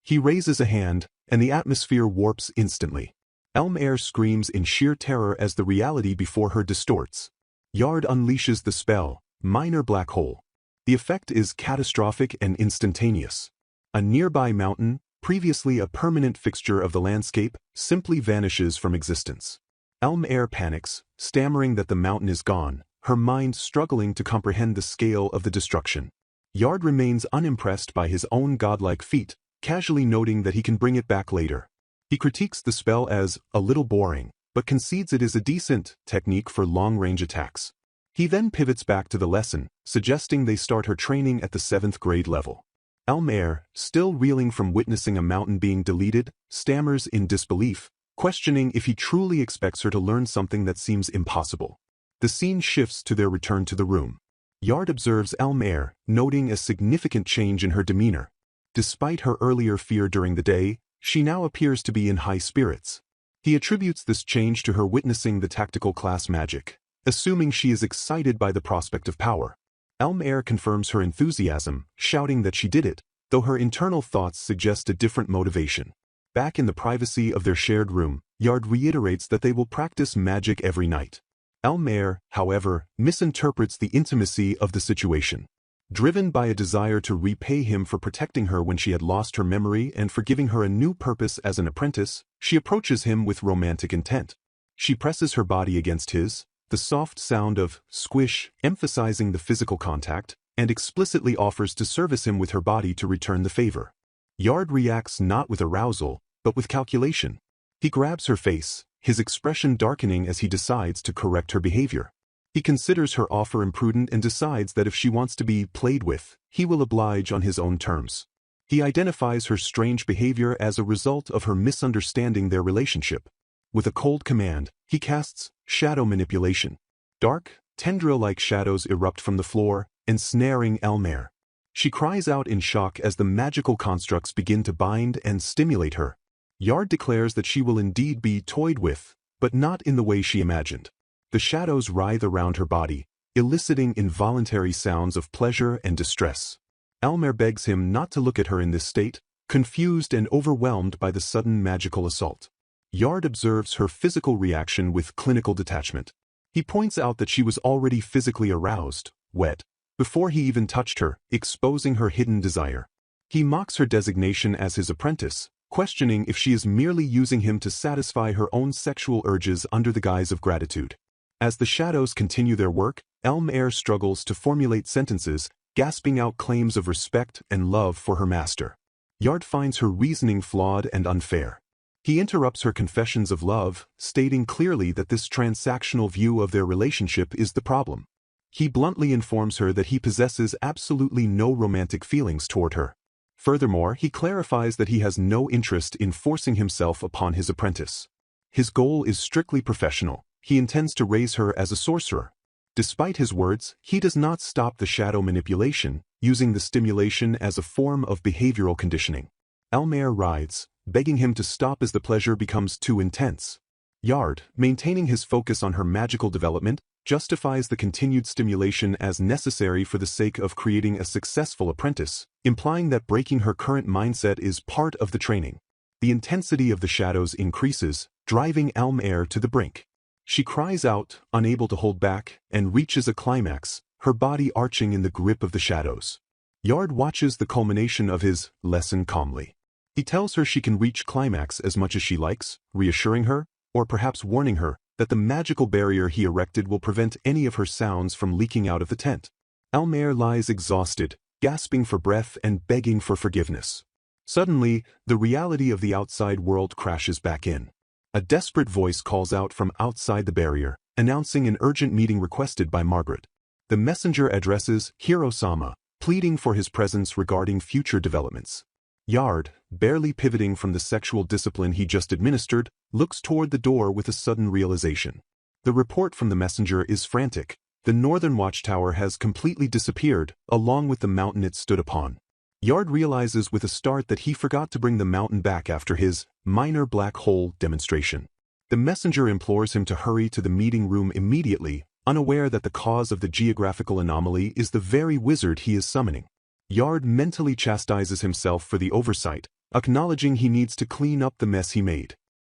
He raises a hand, and the atmosphere warps instantly. Elmer screams in sheer terror as the reality before her distorts. Yard unleashes the spell, Minor Black Hole. The effect is catastrophic and instantaneous. A nearby mountain, previously a permanent fixture of the landscape, simply vanishes from existence. Elmer panics, stammering that the mountain is gone, her mind struggling to comprehend the scale of the destruction. Yard remains unimpressed by his own godlike feat, casually noting that he can bring it back later. He critiques the spell as a little boring, but concedes it is a decent technique for long-range attacks. He then pivots back to the lesson, suggesting they start her training at the 7th grade level. Elmer, still reeling from witnessing a mountain being deleted, stammers in disbelief, questioning if he truly expects her to learn something that seems impossible. The scene shifts to their return to the room. Yard observes Elmer, noting a significant change in her demeanor. Despite her earlier fear during the day, she now appears to be in high spirits. He attributes this change to her witnessing the tactical class magic, assuming she is excited by the prospect of power. Elmer confirms her enthusiasm, shouting that she did it, though her internal thoughts suggest a different motivation. Back in the privacy of their shared room, Yard reiterates that they will practice magic every night. Elmer, however, misinterprets the intimacy of the situation. Driven by a desire to repay him for protecting her when she had lost her memory and for giving her a new purpose as an apprentice, she approaches him with romantic intent. She presses her body against his, the soft sound of squish emphasizing the physical contact, and explicitly offers to service him with her body to return the favor. Yard reacts not with arousal, but with calculation. He grabs her face, his expression darkening as he decides to correct her behavior. He considers her offer imprudent and decides that if she wants to be played with, he will oblige on his own terms. He identifies her strange behavior as a result of her misunderstanding their relationship. With a cold command, he casts shadow manipulation. Dark, tendril-like shadows erupt from the floor, ensnaring Elmer. She cries out in shock as the magical constructs begin to bind and stimulate her. Yard declares that she will indeed be toyed with, but not in the way she imagined. The shadows writhe around her body, eliciting involuntary sounds of pleasure and distress. Elmer begs him not to look at her in this state, confused and overwhelmed by the sudden magical assault. Yard observes her physical reaction with clinical detachment. He points out that she was already physically aroused, wet, before he even touched her, exposing her hidden desire. He mocks her designation as his apprentice, questioning if she is merely using him to satisfy her own sexual urges under the guise of gratitude. As the shadows continue their work, Elmer struggles to formulate sentences, gasping out claims of respect and love for her master. Yard finds her reasoning flawed and unfair. He interrupts her confessions of love, stating clearly that this transactional view of their relationship is the problem. He bluntly informs her that he possesses absolutely no romantic feelings toward her. Furthermore, he clarifies that he has no interest in forcing himself upon his apprentice. His goal is strictly professional. He intends to raise her as a sorcerer. Despite his words, he does not stop the shadow manipulation, using the stimulation as a form of behavioral conditioning. Elmer writhes, begging him to stop as the pleasure becomes too intense. Yard, maintaining his focus on her magical development, justifies the continued stimulation as necessary for the sake of creating a successful apprentice, implying that breaking her current mindset is part of the training. The intensity of the shadows increases, driving Elmaire to the brink. She cries out, unable to hold back, and reaches a climax, her body arching in the grip of the shadows. Yard watches the culmination of his lesson calmly. He tells her she can reach climax as much as she likes, reassuring her, or perhaps warning her, that the magical barrier he erected will prevent any of her sounds from leaking out of the tent. Elmaire lies exhausted, gasping for breath and begging for forgiveness. Suddenly, the reality of the outside world crashes back in. A desperate voice calls out from outside the barrier, announcing an urgent meeting requested by Margaret. The messenger addresses Hiro-sama, pleading for his presence regarding future developments. Yard, barely pivoting from the sexual discipline he just administered, looks toward the door with a sudden realization. The report from the messenger is frantic. The northern watchtower has completely disappeared, along with the mountain it stood upon. Yard realizes with a start that he forgot to bring the mountain back after his minor black hole demonstration. The messenger implores him to hurry to the meeting room immediately, unaware that the cause of the geographical anomaly is the very wizard he is summoning. Yard mentally chastises himself for the oversight, acknowledging he needs to clean up the mess he made.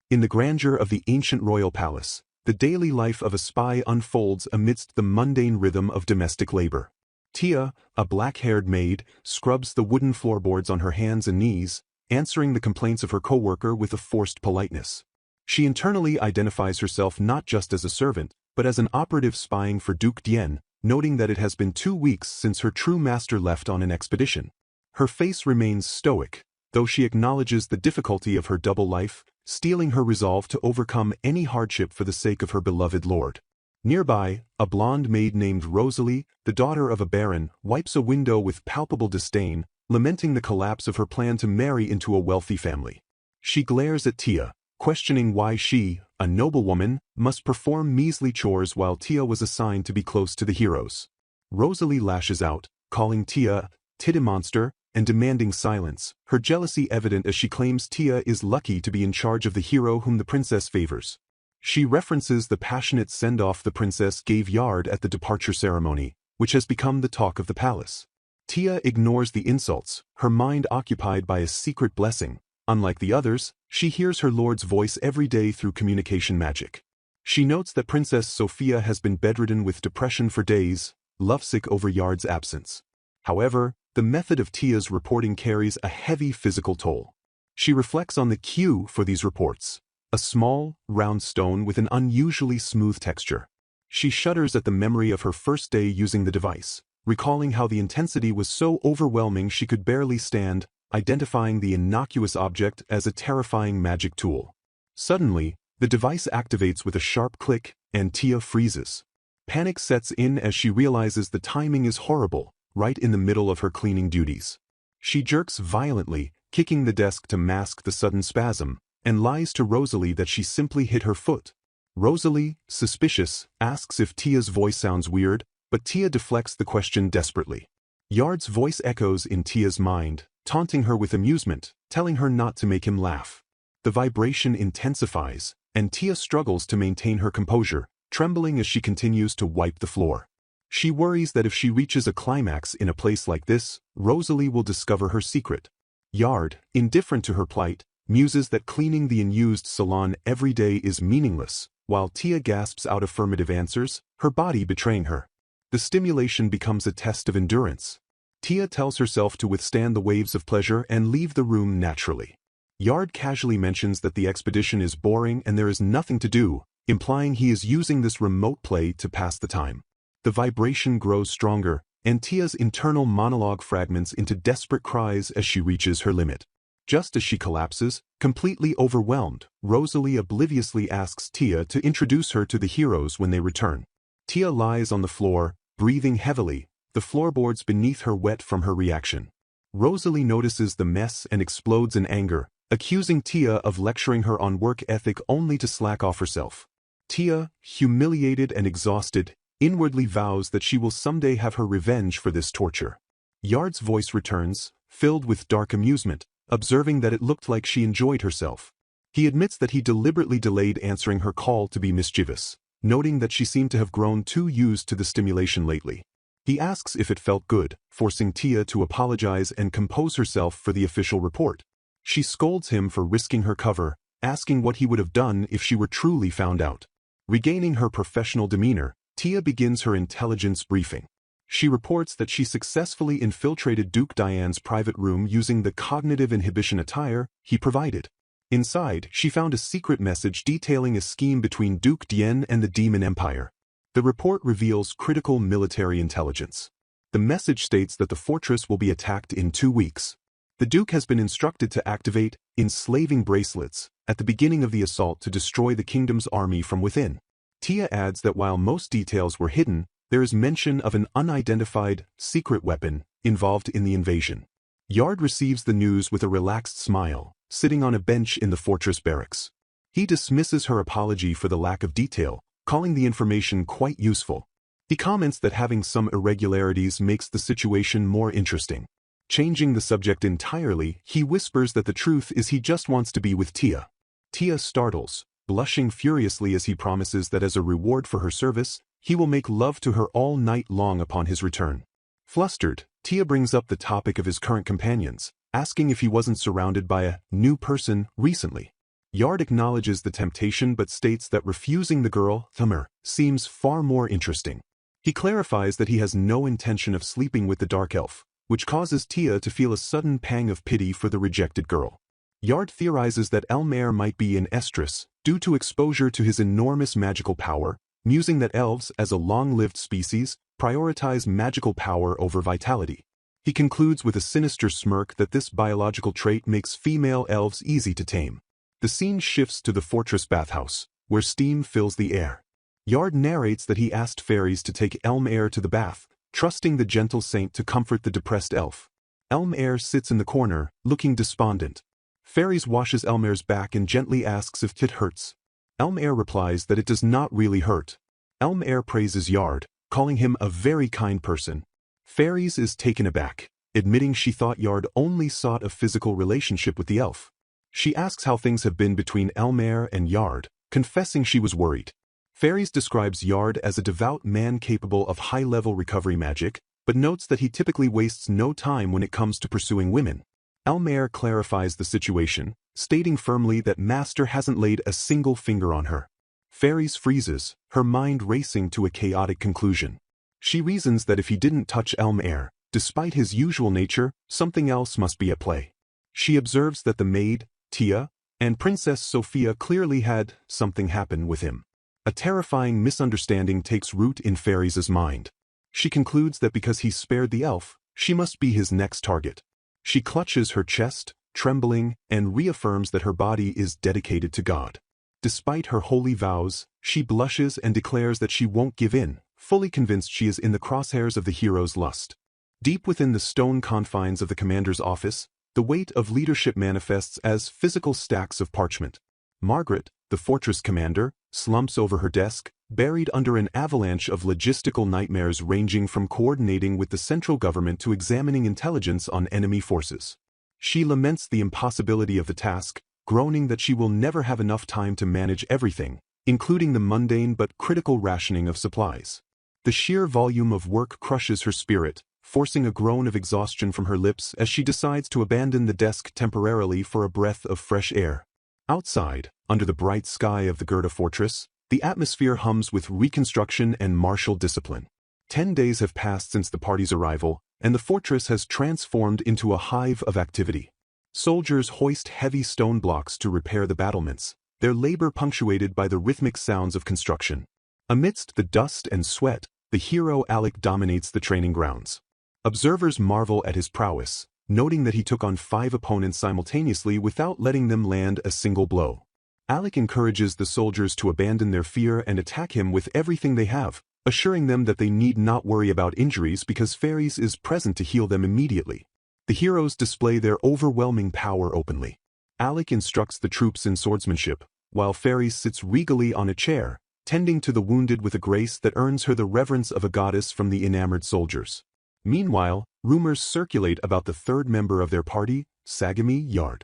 In the grandeur of the ancient royal palace, the daily life of a spy unfolds amidst the mundane rhythm of domestic labor. Tia, a black-haired maid, scrubs the wooden floorboards on her hands and knees, answering the complaints of her co-worker with a forced politeness. She internally identifies herself not just as a servant, but as an operative spying for Duke Dien, noting that it has been 2 weeks since her true master left on an expedition. Her face remains stoic, though she acknowledges the difficulty of her double life, steeling her resolve to overcome any hardship for the sake of her beloved lord. Nearby, a blonde maid named Rosalie, the daughter of a baron, wipes a window with palpable disdain, lamenting the collapse of her plan to marry into a wealthy family. She glares at Tia, questioning why she, a noblewoman, must perform measly chores while Tia was assigned to be close to the heroes. Rosalie lashes out, calling Tia titty monster, and demanding silence, her jealousy evident as she claims Tia is lucky to be in charge of the hero whom the princess favors. She references the passionate send-off the princess gave Yard at the departure ceremony, which has become the talk of the palace. Tia ignores the insults, her mind occupied by a secret blessing. Unlike the others, she hears her lord's voice every day through communication magic. She notes that Princess Sophia has been bedridden with depression for days, lovesick over Yard's absence. However, the method of Tia's reporting carries a heavy physical toll. She reflects on the cue for these reports, a small, round stone with an unusually smooth texture. She shudders at the memory of her first day using the device, recalling how the intensity was so overwhelming she could barely stand, identifying the innocuous object as a terrifying magic tool. Suddenly, the device activates with a sharp click, and Tia freezes. Panic sets in as she realizes the timing is horrible, right in the middle of her cleaning duties. She jerks violently, kicking the desk to mask the sudden spasm, and lies to Rosalie that she simply hit her foot. Rosalie, suspicious, asks if Tia's voice sounds weird, but Tia deflects the question desperately. Yard's voice echoes in Tia's mind, taunting her with amusement, telling her not to make him laugh. The vibration intensifies, and Tia struggles to maintain her composure, trembling as she continues to wipe the floor. She worries that if she reaches a climax in a place like this, Rosalie will discover her secret. Yard, indifferent to her plight, muses that cleaning the unused salon every day is meaningless, while Tia gasps out affirmative answers, her body betraying her. The stimulation becomes a test of endurance. Tia tells herself to withstand the waves of pleasure and leave the room naturally. Yard casually mentions that the expedition is boring and there is nothing to do, implying he is using this remote play to pass the time. The vibration grows stronger, and Tia's internal monologue fragments into desperate cries as she reaches her limit. Just as she collapses, completely overwhelmed, Rosalie obliviously asks Tia to introduce her to the heroes when they return. Tia lies on the floor, breathing heavily, the floorboards beneath her wet from her reaction. Rosalie notices the mess and explodes in anger, accusing Tia of lecturing her on work ethic only to slack off herself. Tia, humiliated and exhausted, inwardly vows that she will someday have her revenge for this torture. Yard's voice returns, filled with dark amusement, observing that it looked like she enjoyed herself. He admits that he deliberately delayed answering her call to be mischievous, noting that she seemed to have grown too used to the stimulation lately. He asks if it felt good, forcing Tia to apologize and compose herself for the official report. She scolds him for risking her cover, asking what he would have done if she were truly found out. Regaining her professional demeanor, Tia begins her intelligence briefing. She reports that she successfully infiltrated Duke Diane's private room using the cognitive inhibition attire he provided. Inside, she found a secret message detailing a scheme between Duke Diane and the Demon Empire. The report reveals critical military intelligence. The message states that the fortress will be attacked in 2 weeks. The Duke has been instructed to activate enslaving bracelets at the beginning of the assault to destroy the kingdom's army from within. Tia adds that while most details were hidden, there is mention of an unidentified, secret weapon involved in the invasion. Yard receives the news with a relaxed smile, sitting on a bench in the fortress barracks. He dismisses her apology for the lack of detail, calling the information quite useful. He comments that having some irregularities makes the situation more interesting. Changing the subject entirely, he whispers that the truth is he just wants to be with Tia. Tia startles, blushing furiously as he promises that as a reward for her service, he will make love to her all night long upon his return. Flustered, Tia brings up the topic of his current companions, asking if he wasn't surrounded by a new person recently. Yard acknowledges the temptation but states that refusing the girl, Thumr, seems far more interesting. He clarifies that he has no intention of sleeping with the dark elf, which causes Tia to feel a sudden pang of pity for the rejected girl. Yard theorizes that Elmer might be an estrus due to exposure to his enormous magical power, musing that elves, as a long-lived species, prioritize magical power over vitality. He concludes with a sinister smirk that this biological trait makes female elves easy to tame. The scene shifts to the fortress bathhouse, where steam fills the air. Yard narrates that he asked fairies to take Elmer to the bath, trusting the gentle saint to comfort the depressed elf. Elmer sits in the corner, looking despondent. Fairies washes Elmer's back and gently asks if it hurts. Elmer replies that it does not really hurt. Elmer praises Yard, calling him a very kind person. Fairies is taken aback, admitting she thought Yard only sought a physical relationship with the elf. She asks how things have been between Elmer and Yard, confessing she was worried. Fairies describes Yard as a devout man capable of high-level recovery magic, but notes that he typically wastes no time when it comes to pursuing women. Elmer clarifies the situation, stating firmly that Master hasn't laid a single finger on her. Fairies freezes, her mind racing to a chaotic conclusion. She reasons that if he didn't touch Elmer, despite his usual nature, something else must be at play. She observes that the maid, Tia, and Princess Sophia clearly had something happen with him. A terrifying misunderstanding takes root in Fairies' mind. She concludes that because he spared the elf, she must be his next target. She clutches her chest, trembling, and reaffirms that her body is dedicated to God. Despite her holy vows, she blushes and declares that she won't give in, fully convinced she is in the crosshairs of the hero's lust. Deep within the stone confines of the commander's office, the weight of leadership manifests as physical stacks of parchment. Margaret, the fortress commander, slumps over her desk, buried under an avalanche of logistical nightmares ranging from coordinating with the central government to examining intelligence on enemy forces. She laments the impossibility of the task, groaning that she will never have enough time to manage everything, including the mundane but critical rationing of supplies. The sheer volume of work crushes her spirit, forcing a groan of exhaustion from her lips as she decides to abandon the desk temporarily for a breath of fresh air. Outside, under the bright sky of the Gerda fortress, the atmosphere hums with reconstruction and martial discipline. 10 days have passed since the party's arrival, and the fortress has transformed into a hive of activity. Soldiers hoist heavy stone blocks to repair the battlements, their labor punctuated by the rhythmic sounds of construction. Amidst the dust and sweat, the hero Alec dominates the training grounds. Observers marvel at his prowess, noting that he took on 5 opponents simultaneously without letting them land a single blow. Alec encourages the soldiers to abandon their fear and attack him with everything they have, assuring them that they need not worry about injuries because Fairies is present to heal them immediately. The heroes display their overwhelming power openly. Alec instructs the troops in swordsmanship, while Fairies sits regally on a chair, tending to the wounded with a grace that earns her the reverence of a goddess from the enamored soldiers. Meanwhile, rumors circulate about the third member of their party, Sagami Yard.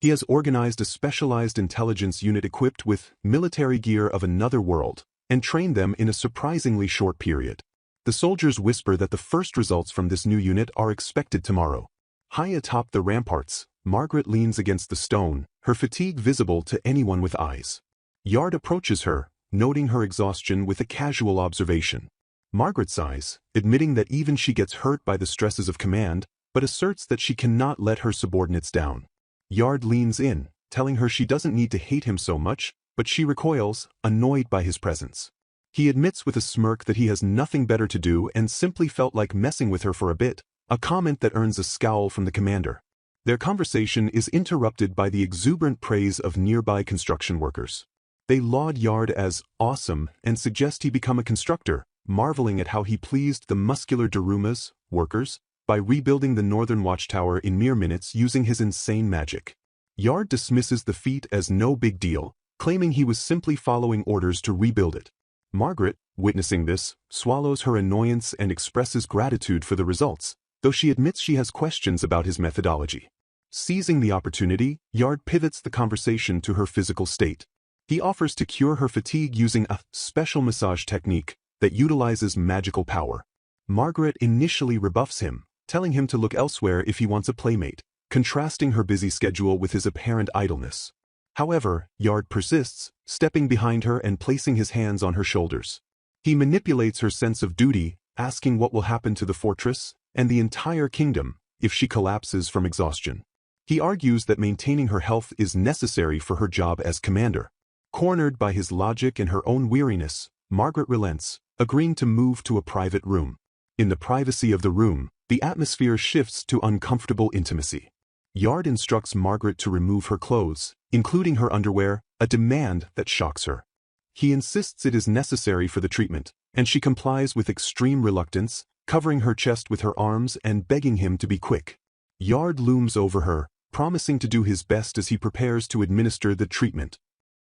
He has organized a specialized intelligence unit equipped with military gear of another world and trained them in a surprisingly short period. The soldiers whisper that the first results from this new unit are expected tomorrow. High atop the ramparts, Margaret leans against the stone, her fatigue visible to anyone with eyes. Yard approaches her, noting her exhaustion with a casual observation. Margaret sighs, admitting that even she gets hurt by the stresses of command, but asserts that she cannot let her subordinates down. Yard leans in, telling her she doesn't need to hate him so much, but she recoils, annoyed by his presence. He admits with a smirk that he has nothing better to do and simply felt like messing with her for a bit, a comment that earns a scowl from the commander. Their conversation is interrupted by the exuberant praise of nearby construction workers. They laud Yard as awesome and suggest he become a constructor, marveling at how he pleased the muscular Daruma's workers by rebuilding the northern watchtower in mere minutes using his insane magic. Yard dismisses the feat as no big deal, claiming he was simply following orders to rebuild it. Margaret, witnessing this, swallows her annoyance and expresses gratitude for the results, though she admits she has questions about his methodology. Seizing the opportunity, Yard pivots the conversation to her physical state. He offers to cure her fatigue using a special massage technique that utilizes magical power. Margaret initially rebuffs him, telling him to look elsewhere if he wants a playmate, contrasting her busy schedule with his apparent idleness. However, Yard persists, stepping behind her and placing his hands on her shoulders. He manipulates her sense of duty, asking what will happen to the fortress and the entire kingdom if she collapses from exhaustion. He argues that maintaining her health is necessary for her job as commander. Cornered by his logic and her own weariness, Margaret relents, agreeing to move to a private room. In the privacy of the room, the atmosphere shifts to uncomfortable intimacy. Yard instructs Margaret to remove her clothes, including her underwear, a demand that shocks her. He insists it is necessary for the treatment, and she complies with extreme reluctance, covering her chest with her arms and begging him to be quick. Yard looms over her, promising to do his best as he prepares to administer the treatment.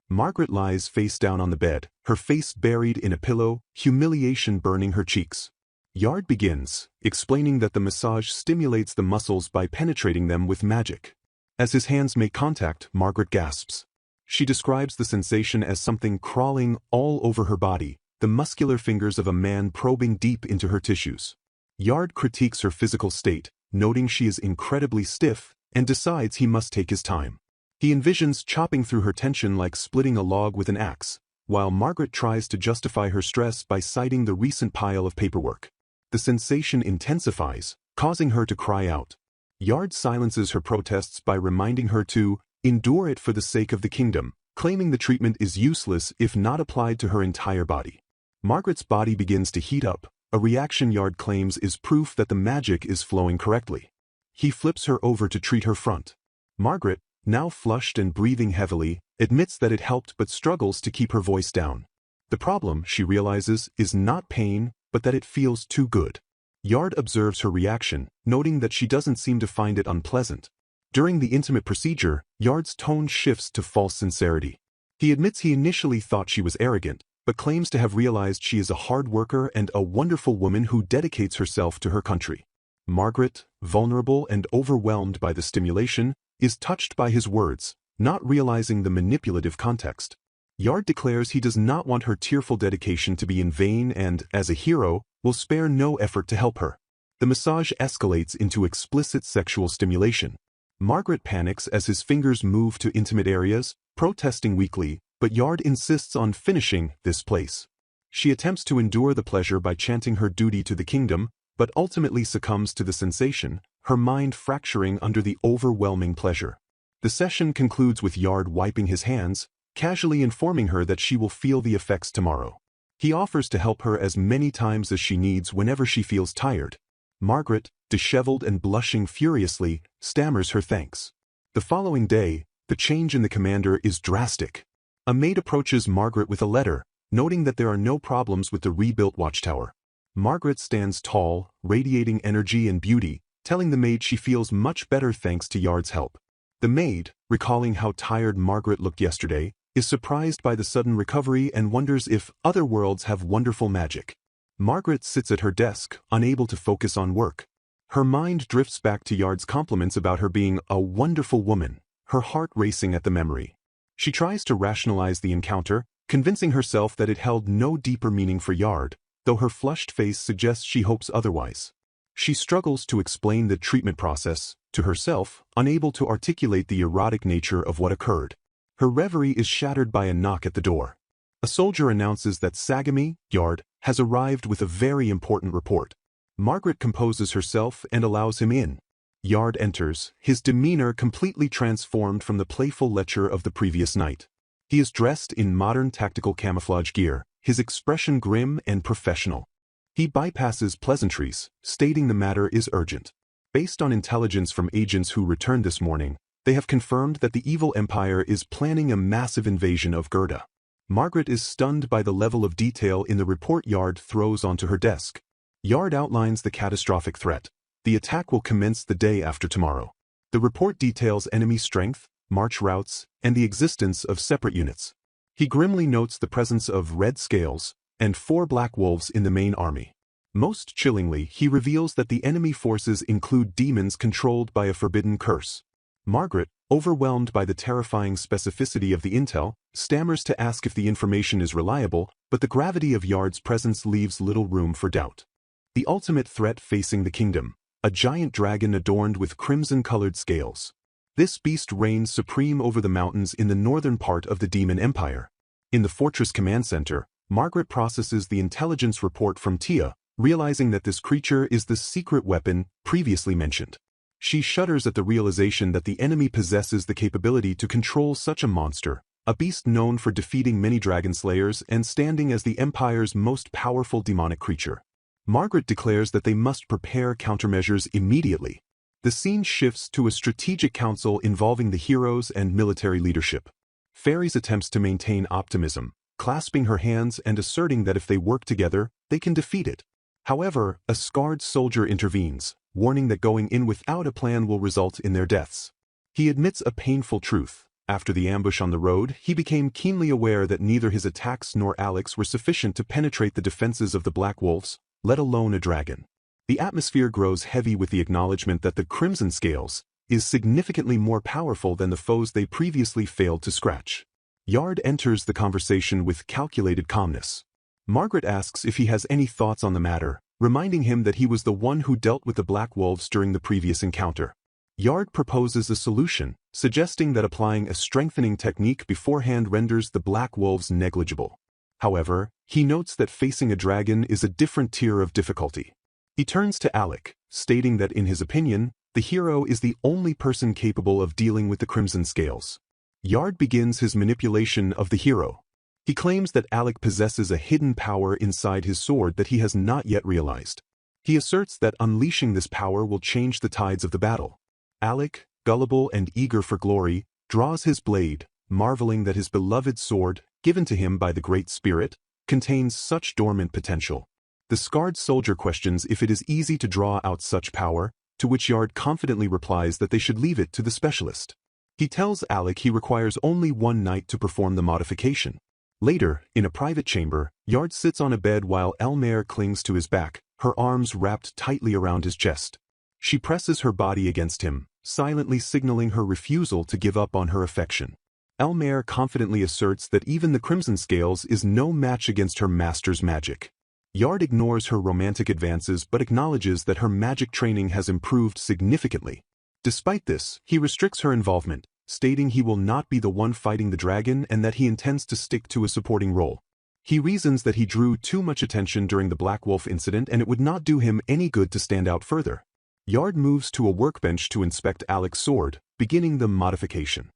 Margaret lies face down on the bed, her face buried in a pillow, humiliation burning her cheeks. Yard begins, explaining that the massage stimulates the muscles by penetrating them with magic. As his hands make contact, Margaret gasps. She describes the sensation as something crawling all over her body, the muscular fingers of a man probing deep into her tissues. Yard critiques her physical state, noting she is incredibly stiff, and decides he must take his time. He envisions chopping through her tension like splitting a log with an axe, while Margaret tries to justify her stress by citing the recent pile of paperwork. The sensation intensifies, causing her to cry out. Yard silences her protests by reminding her to endure it for the sake of the kingdom, claiming the treatment is useless if not applied to her entire body. Margaret's body begins to heat up, a reaction Yard claims is proof that the magic is flowing correctly. He flips her over to treat her front. Margaret, now flushed and breathing heavily, admits that it helped but struggles to keep her voice down. The problem, she realizes, is not pain, but that it feels too good. Yard observes her reaction, noting that she doesn't seem to find it unpleasant. During the intimate procedure, Yard's tone shifts to false sincerity. He admits he initially thought she was arrogant, but claims to have realized she is a hard worker and a wonderful woman who dedicates herself to her country. Margaret, vulnerable and overwhelmed by the stimulation, is touched by his words, not realizing the manipulative context. Yard declares he does not want her tearful dedication to be in vain and, as a hero, will spare no effort to help her. The massage escalates into explicit sexual stimulation. Margaret panics as his fingers move to intimate areas, protesting weakly, but Yard insists on finishing this place. She attempts to endure the pleasure by chanting her duty to the kingdom, but ultimately succumbs to the sensation, her mind fracturing under the overwhelming pleasure. The session concludes with Yard wiping his hands, casually informing her that she will feel the effects tomorrow. He offers to help her as many times as she needs whenever she feels tired. Margaret, disheveled and blushing furiously, stammers her thanks. The following day, the change in the commander is drastic. A maid approaches Margaret with a letter, noting that there are no problems with the rebuilt watchtower. Margaret stands tall, radiating energy and beauty, telling the maid she feels much better thanks to Yard's help. The maid, recalling how tired Margaret looked yesterday, is surprised by the sudden recovery and wonders if other worlds have wonderful magic. Margaret sits at her desk, unable to focus on work. Her mind drifts back to Yard's compliments about her being a wonderful woman, her heart racing at the memory. She tries to rationalize the encounter, convincing herself that it held no deeper meaning for Yard, though her flushed face suggests she hopes otherwise. She struggles to explain the treatment process, to herself, unable to articulate the erotic nature of what occurred. Her reverie is shattered by a knock at the door. A soldier announces that Sagami, Yard, has arrived with a very important report. Margaret composes herself and allows him in. Yard enters, his demeanor completely transformed from the playful lecher of the previous night. He is dressed in modern tactical camouflage gear, his expression grim and professional. He bypasses pleasantries, stating the matter is urgent. Based on intelligence from agents who returned this morning, they have confirmed that the evil empire is planning a massive invasion of Gerda. Margaret is stunned by the level of detail in the report Yard throws onto her desk. Yard outlines the catastrophic threat. The attack will commence the day after tomorrow. The report details enemy strength, march routes, and the existence of separate units. He grimly notes the presence of red scales and 4 black wolves in the main army. Most chillingly, he reveals that the enemy forces include demons controlled by a forbidden curse. Margaret, overwhelmed by the terrifying specificity of the intel, stammers to ask if the information is reliable, but the gravity of Yard's presence leaves little room for doubt. The ultimate threat facing the kingdom, a giant dragon adorned with crimson-colored scales. This beast reigns supreme over the mountains in the northern part of the Demon Empire. In the Fortress Command Center, Margaret processes the intelligence report from Tia, realizing that this creature is the secret weapon previously mentioned. She shudders at the realization that the enemy possesses the capability to control such a monster, a beast known for defeating many dragon slayers and standing as the Empire's most powerful demonic creature. Margaret declares that they must prepare countermeasures immediately. The scene shifts to a strategic council involving the heroes and military leadership. Fairies attempts to maintain optimism, clasping her hands and asserting that if they work together, they can defeat it. However, a scarred soldier intervenes, warning that going in without a plan will result in their deaths. He admits a painful truth. After the ambush on the road, he became keenly aware that neither his attacks nor Alex were sufficient to penetrate the defenses of the Black Wolves, let alone a dragon. The atmosphere grows heavy with the acknowledgement that the Crimson Scales is significantly more powerful than the foes they previously failed to scratch. Yard enters the conversation with calculated calmness. Margaret asks if he has any thoughts on the matter, reminding him that he was the one who dealt with the Black Wolves during the previous encounter. Yard proposes a solution, suggesting that applying a strengthening technique beforehand renders the Black Wolves negligible. However, he notes that facing a dragon is a different tier of difficulty. He turns to Alec, stating that in his opinion, the hero is the only person capable of dealing with the Crimson Scales. Yard begins his manipulation of the hero. He claims that Alec possesses a hidden power inside his sword that he has not yet realized. He asserts that unleashing this power will change the tides of the battle. Alec, gullible and eager for glory, draws his blade, marveling that his beloved sword, given to him by the Great Spirit, contains such dormant potential. The scarred soldier questions if it is easy to draw out such power, to which Yard confidently replies that they should leave it to the specialist. He tells Alec he requires only one night to perform the modification. Later, in a private chamber, Yard sits on a bed while Elmer clings to his back, her arms wrapped tightly around his chest. She presses her body against him, silently signaling her refusal to give up on her affection. Elmer confidently asserts that even the Crimson Scales is no match against her master's magic. Yard ignores her romantic advances but acknowledges that her magic training has improved significantly. Despite this, he restricts her involvement, stating he will not be the one fighting the dragon and that he intends to stick to a supporting role. He reasons that he drew too much attention during the Black Wolf incident and it would not do him any good to stand out further. Yard moves to a workbench to inspect Alec's sword, beginning the modification.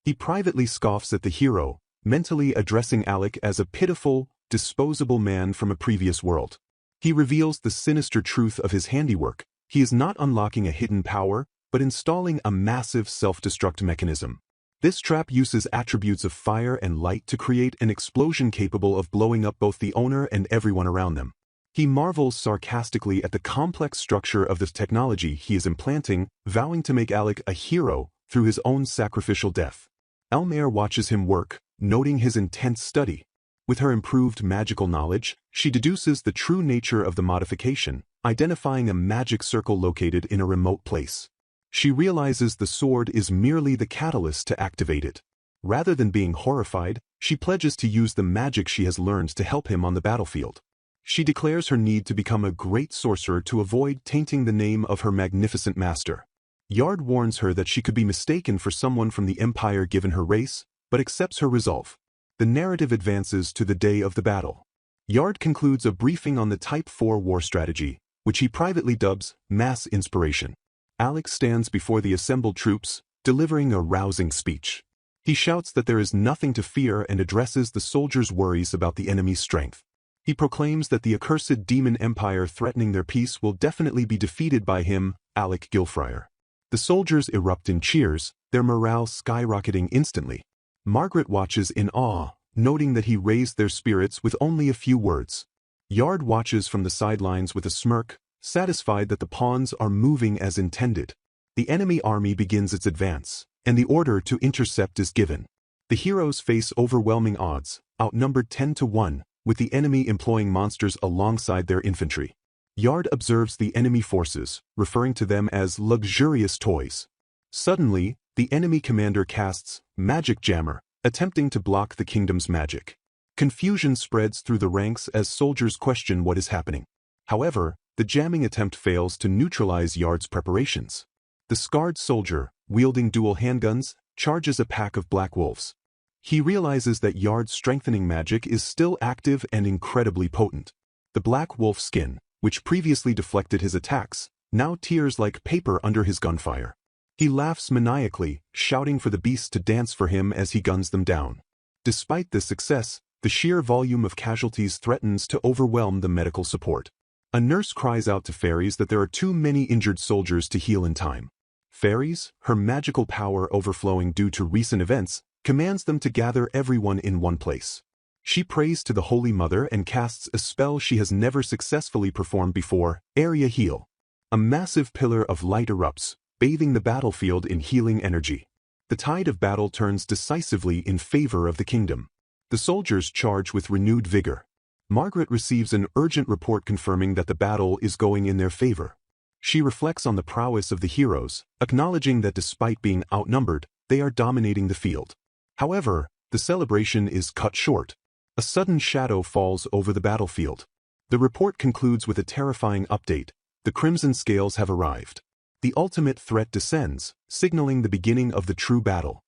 He privately scoffs at the hero, mentally addressing Alec as a pitiful, disposable man from a previous world. He reveals the sinister truth of his handiwork. He is not unlocking a hidden power, but installing a massive self-destruct mechanism. This trap uses attributes of fire and light to create an explosion capable of blowing up both the owner and everyone around them. He marvels sarcastically at the complex structure of this technology he is implanting, vowing to make Alec a hero through his own sacrificial death. Elmer watches him work, noting his intense study. With her improved magical knowledge, she deduces the true nature of the modification, identifying a magic circle located in a remote place. She realizes the sword is merely the catalyst to activate it. Rather than being horrified, she pledges to use the magic she has learned to help him on the battlefield. She declares her need to become a great sorcerer to avoid tainting the name of her magnificent master. Yard warns her that she could be mistaken for someone from the Empire given her race, but accepts her resolve. The narrative advances to the day of the battle. Yard concludes a briefing on the Type 4 war strategy, which he privately dubs mass inspiration. Alex stands before the assembled troops, delivering a rousing speech. He shouts that there is nothing to fear and addresses the soldiers' worries about the enemy's strength. He proclaims that the accursed demon empire threatening their peace will definitely be defeated by him, Alec Gilfryer. The soldiers erupt in cheers, their morale skyrocketing instantly. Margaret watches in awe, noting that he raised their spirits with only a few words. Yard watches from the sidelines with a smirk, satisfied that the pawns are moving as intended. The enemy army begins its advance, and the order to intercept is given. The heroes face overwhelming odds, outnumbered 10-1, with the enemy employing monsters alongside their infantry. Yard observes the enemy forces, referring to them as luxurious toys. Suddenly, the enemy commander casts Magic Jammer, attempting to block the kingdom's magic. Confusion spreads through the ranks as soldiers question what is happening. However, the jamming attempt fails to neutralize Yard's preparations. The scarred soldier, wielding dual handguns, charges a pack of black wolves. He realizes that Yard's strengthening magic is still active and incredibly potent. The black wolf skin, which previously deflected his attacks, now tears like paper under his gunfire. He laughs maniacally, shouting for the beasts to dance for him as he guns them down. Despite this success, the sheer volume of casualties threatens to overwhelm the medical support. A nurse cries out to fairies that there are too many injured soldiers to heal in time. Fairies, her magical power overflowing due to recent events, commands them to gather everyone in one place. She prays to the Holy Mother and casts a spell she has never successfully performed before, Area Heal. A massive pillar of light erupts, bathing the battlefield in healing energy. The tide of battle turns decisively in favor of the kingdom. The soldiers charge with renewed vigor. Margaret receives an urgent report confirming that the battle is going in their favor. She reflects on the prowess of the heroes, acknowledging that despite being outnumbered, they are dominating the field. However, the celebration is cut short. A sudden shadow falls over the battlefield. The report concludes with a terrifying update: the Crimson Scales have arrived. The ultimate threat descends, signaling the beginning of the true battle.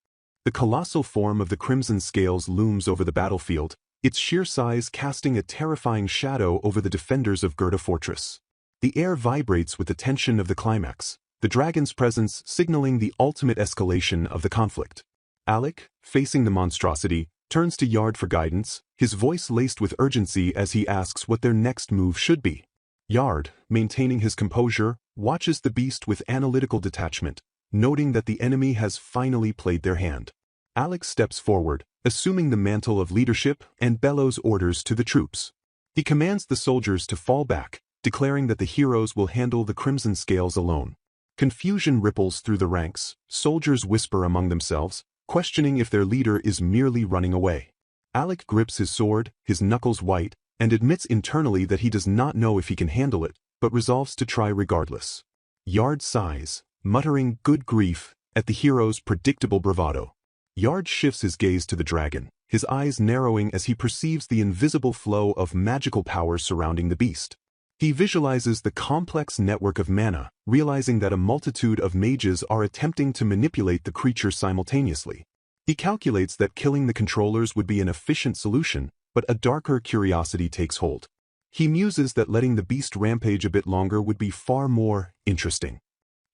The colossal form of the Crimson Scales looms over the battlefield, its sheer size casting a terrifying shadow over the defenders of Gerda Fortress. The air vibrates with the tension of the climax, the dragon's presence signaling the ultimate escalation of the conflict. Alec, facing the monstrosity, turns to Yard for guidance, his voice laced with urgency as he asks what their next move should be. Yard, maintaining his composure, watches the beast with analytical detachment, noting that the enemy has finally played their hand. Alec steps forward, assuming the mantle of leadership, and bellows orders to the troops. He commands the soldiers to fall back, declaring that the heroes will handle the Crimson Scales alone. Confusion ripples through the ranks, soldiers whisper among themselves, questioning if their leader is merely running away. Alec grips his sword, his knuckles white, and admits internally that he does not know if he can handle it, but resolves to try regardless. Yard sighs, muttering "good grief" at the hero's predictable bravado. Yard shifts his gaze to the dragon, his eyes narrowing as he perceives the invisible flow of magical power surrounding the beast. He visualizes the complex network of mana, realizing that a multitude of mages are attempting to manipulate the creature simultaneously. He calculates that killing the controllers would be an efficient solution, but a darker curiosity takes hold. He muses that letting the beast rampage a bit longer would be far more interesting.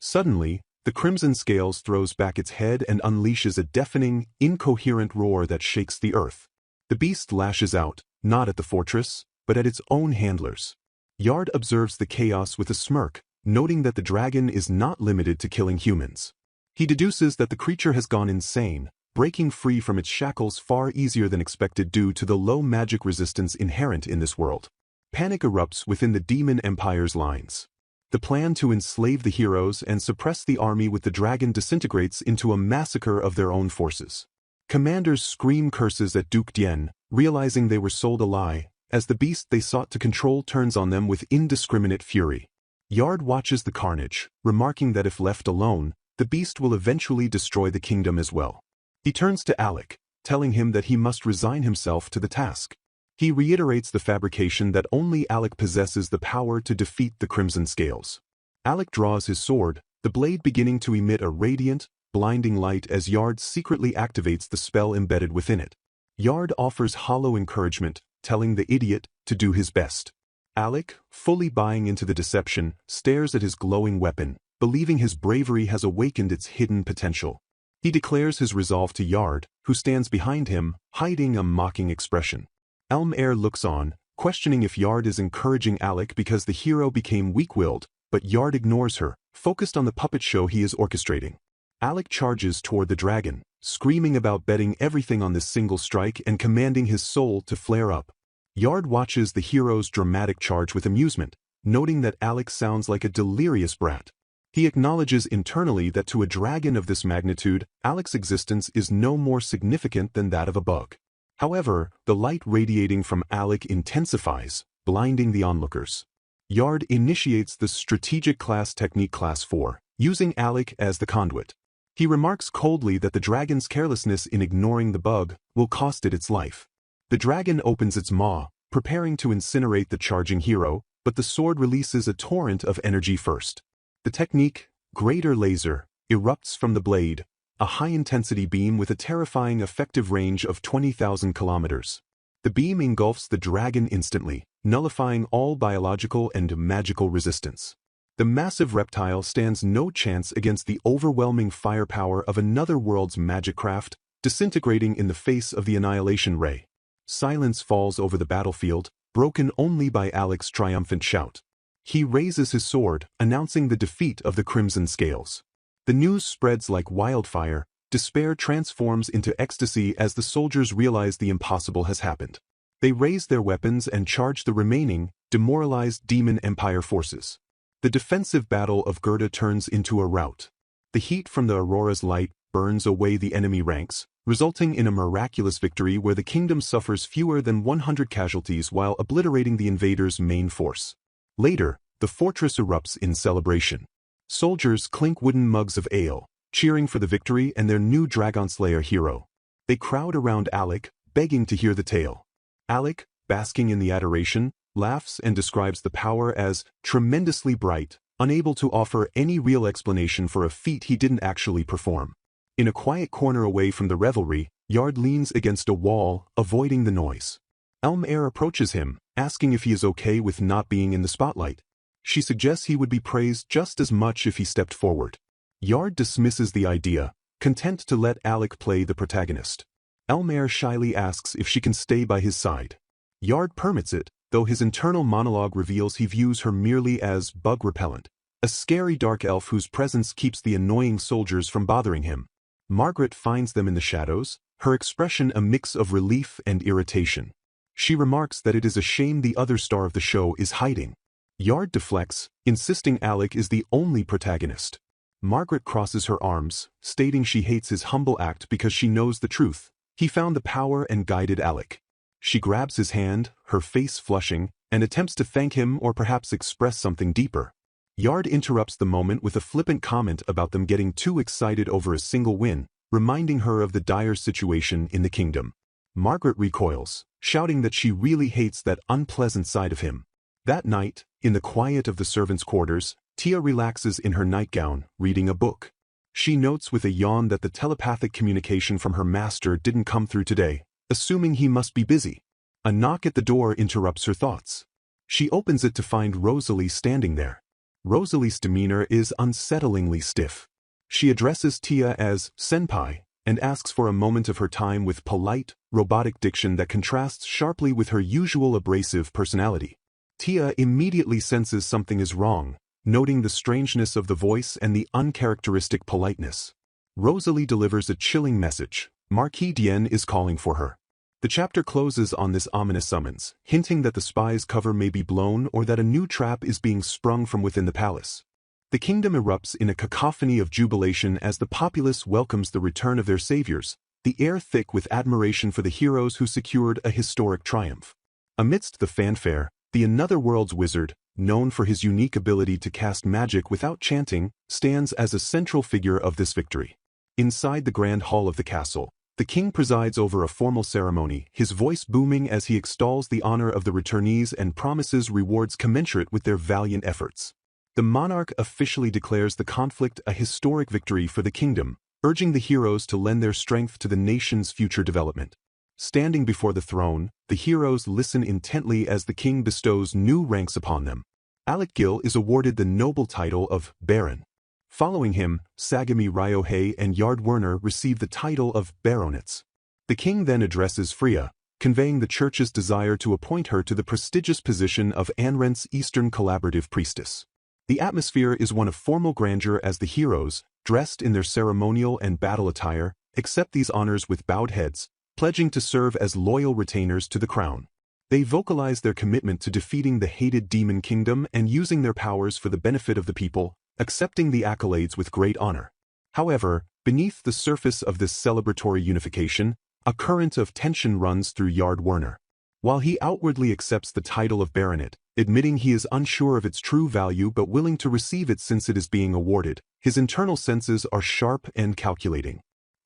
Suddenly, the Crimson Scales throws back its head and unleashes a deafening, incoherent roar that shakes the earth. The beast lashes out, not at the fortress, but at its own handlers. Yard observes the chaos with a smirk, noting that the dragon is not limited to killing humans. He deduces that the creature has gone insane, breaking free from its shackles far easier than expected due to the low magic resistance inherent in this world. Panic erupts within the Demon Empire's lines. The plan to enslave the heroes and suppress the army with the dragon disintegrates into a massacre of their own forces. Commanders scream curses at Duke Dien, realizing they were sold a lie, as the beast they sought to control turns on them with indiscriminate fury. Yard watches the carnage, remarking that if left alone, the beast will eventually destroy the kingdom as well. He turns to Alec, telling him that he must resign himself to the task. He reiterates the fabrication that only Alec possesses the power to defeat the Crimson Scales. Alec draws his sword, the blade beginning to emit a radiant, blinding light as Yard secretly activates the spell embedded within it. Yard offers hollow encouragement, telling the idiot to do his best. Alec, fully buying into the deception, stares at his glowing weapon, believing his bravery has awakened its hidden potential. He declares his resolve to Yard, who stands behind him, hiding a mocking expression. Elm-Air looks on, questioning if Yard is encouraging Alec because the hero became weak-willed, but Yard ignores her, focused on the puppet show he is orchestrating. Alec charges toward the dragon, screaming about betting everything on this single strike and commanding his soul to flare up. Yard watches the hero's dramatic charge with amusement, noting that Alec sounds like a delirious brat. He acknowledges internally that to a dragon of this magnitude, Alec's existence is no more significant than that of a bug. However, the light radiating from Alec intensifies, blinding the onlookers. Yard initiates the Strategic Class Technique Class 4, using Alec as the conduit. He remarks coldly that the dragon's carelessness in ignoring the bug will cost it its life. The dragon opens its maw, preparing to incinerate the charging hero, but the sword releases a torrent of energy first. The technique, Greater Laser, erupts from the blade, a high-intensity beam with a terrifying effective range of 20,000 kilometers. The beam engulfs the dragon instantly, nullifying all biological and magical resistance. The massive reptile stands no chance against the overwhelming firepower of another world's magic craft, disintegrating in the face of the annihilation ray. Silence falls over the battlefield, broken only by Alec's triumphant shout. He raises his sword, announcing the defeat of the Crimson Scales. The news spreads like wildfire, despair transforms into ecstasy as the soldiers realize the impossible has happened. They raise their weapons and charge the remaining, demoralized Demon Empire forces. The defensive battle of Gerda turns into a rout. The heat from the Aurora's light burns away the enemy ranks, resulting in a miraculous victory where the kingdom suffers fewer than 100 casualties while obliterating the invaders' main force. Later, the fortress erupts in celebration. Soldiers clink wooden mugs of ale, cheering for the victory and their new Dragon Slayer hero. They crowd around Alec, begging to hear the tale. Alec, basking in the adoration, laughs and describes the power as tremendously bright, unable to offer any real explanation for a feat he didn't actually perform. In a quiet corner away from the revelry, Yard leans against a wall, avoiding the noise. Elm-Air approaches him, asking if he is okay with not being in the spotlight. She suggests he would be praised just as much if he stepped forward. Yard dismisses the idea, content to let Alec play the protagonist. Elm-Air shyly asks if she can stay by his side. Yard permits it, though his internal monologue reveals he views her merely as bug repellent, a scary dark elf whose presence keeps the annoying soldiers from bothering him. Margaret finds them in the shadows, her expression a mix of relief and irritation. She remarks that it is a shame the other star of the show is hiding. Yard deflects, insisting Alec is the only protagonist. Margaret crosses her arms, stating she hates his humble act because she knows the truth. He found the power and guided Alec. She grabs his hand, her face flushing, and attempts to thank him or perhaps express something deeper. Yard interrupts the moment with a flippant comment about them getting too excited over a single win, reminding her of the dire situation in the kingdom. Margaret recoils, shouting that she really hates that unpleasant side of him. That night, in the quiet of the servants' quarters, Tia relaxes in her nightgown, reading a book. She notes with a yawn that the telepathic communication from her master didn't come through today, assuming he must be busy. A knock at the door interrupts her thoughts. She opens it to find Rosalie standing there. Rosalie's demeanor is unsettlingly stiff. She addresses Tia as senpai and asks for a moment of her time with polite, robotic diction that contrasts sharply with her usual abrasive personality. Tia immediately senses something is wrong, noting the strangeness of the voice and the uncharacteristic politeness. Rosalie delivers a chilling message. Marquis Dien is calling for her. The chapter closes on this ominous summons, hinting that the spy's cover may be blown or that a new trap is being sprung from within the palace. The kingdom erupts in a cacophony of jubilation as the populace welcomes the return of their saviors, the air thick with admiration for the heroes who secured a historic triumph. Amidst the fanfare, the Another World's wizard, known for his unique ability to cast magic without chanting, stands as a central figure of this victory. Inside the grand hall of the castle, the king presides over a formal ceremony, his voice booming as he extols the honor of the returnees and promises rewards commensurate with their valiant efforts. The monarch officially declares the conflict a historic victory for the kingdom, urging the heroes to lend their strength to the nation's future development. Standing before the throne, the heroes listen intently as the king bestows new ranks upon them. Alec Gill is awarded the noble title of Baron. Following him, Sagami Ryohei and Yard Werner receive the title of Baronets. The king then addresses Freya, conveying the church's desire to appoint her to the prestigious position of Anrent's Eastern Collaborative Priestess. The atmosphere is one of formal grandeur as the heroes, dressed in their ceremonial and battle attire, accept these honors with bowed heads, pledging to serve as loyal retainers to the crown. They vocalize their commitment to defeating the hated demon kingdom and using their powers for the benefit of the people, accepting the accolades with great honor. However, beneath the surface of this celebratory unification, a current of tension runs through Yard Werner. While he outwardly accepts the title of baronet, admitting he is unsure of its true value but willing to receive it since it is being awarded, his internal senses are sharp and calculating.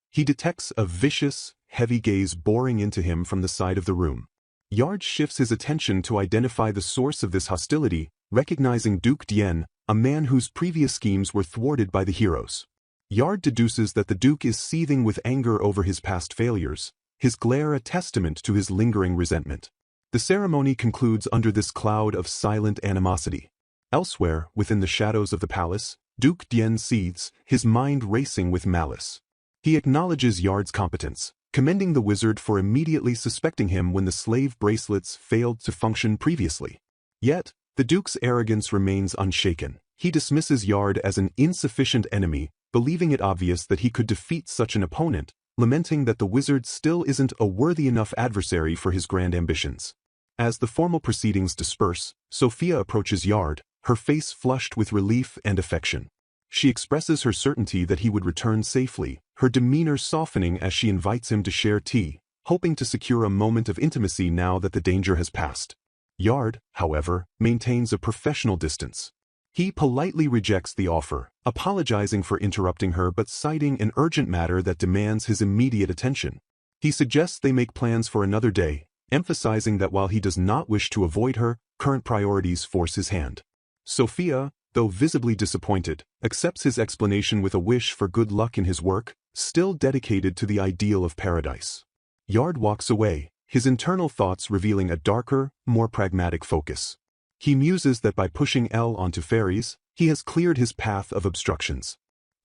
He detects a vicious, heavy gaze boring into him from the side of the room. Yard shifts his attention to identify the source of this hostility, recognizing Duke Dien, a man whose previous schemes were thwarted by the heroes. Yard deduces that the Duke is seething with anger over his past failures, his glare a testament to his lingering resentment. The ceremony concludes under this cloud of silent animosity. Elsewhere, within the shadows of the palace, Duke Dien seethes, his mind racing with malice. He acknowledges Yard's competence, commending the wizard for immediately suspecting him when the slave bracelets failed to function previously. Yet, the Duke's arrogance remains unshaken. He dismisses Yard as an insufficient enemy, believing it obvious that he could defeat such an opponent, lamenting that the wizard still isn't a worthy enough adversary for his grand ambitions. As the formal proceedings disperse, Sophia approaches Yard, her face flushed with relief and affection. She expresses her certainty that he would return safely, her demeanor softening as she invites him to share tea, hoping to secure a moment of intimacy now that the danger has passed. Yard, however, maintains a professional distance. He politely rejects the offer, apologizing for interrupting her but citing an urgent matter that demands his immediate attention. He suggests they make plans for another day, emphasizing that while he does not wish to avoid her, current priorities force his hand. Sophia, though visibly disappointed, accepts his explanation with a wish for good luck in his work, still dedicated to the ideal of paradise. Yard walks away, his internal thoughts revealing a darker, more pragmatic focus. He muses that by pushing L onto fairies, he has cleared his path of obstructions.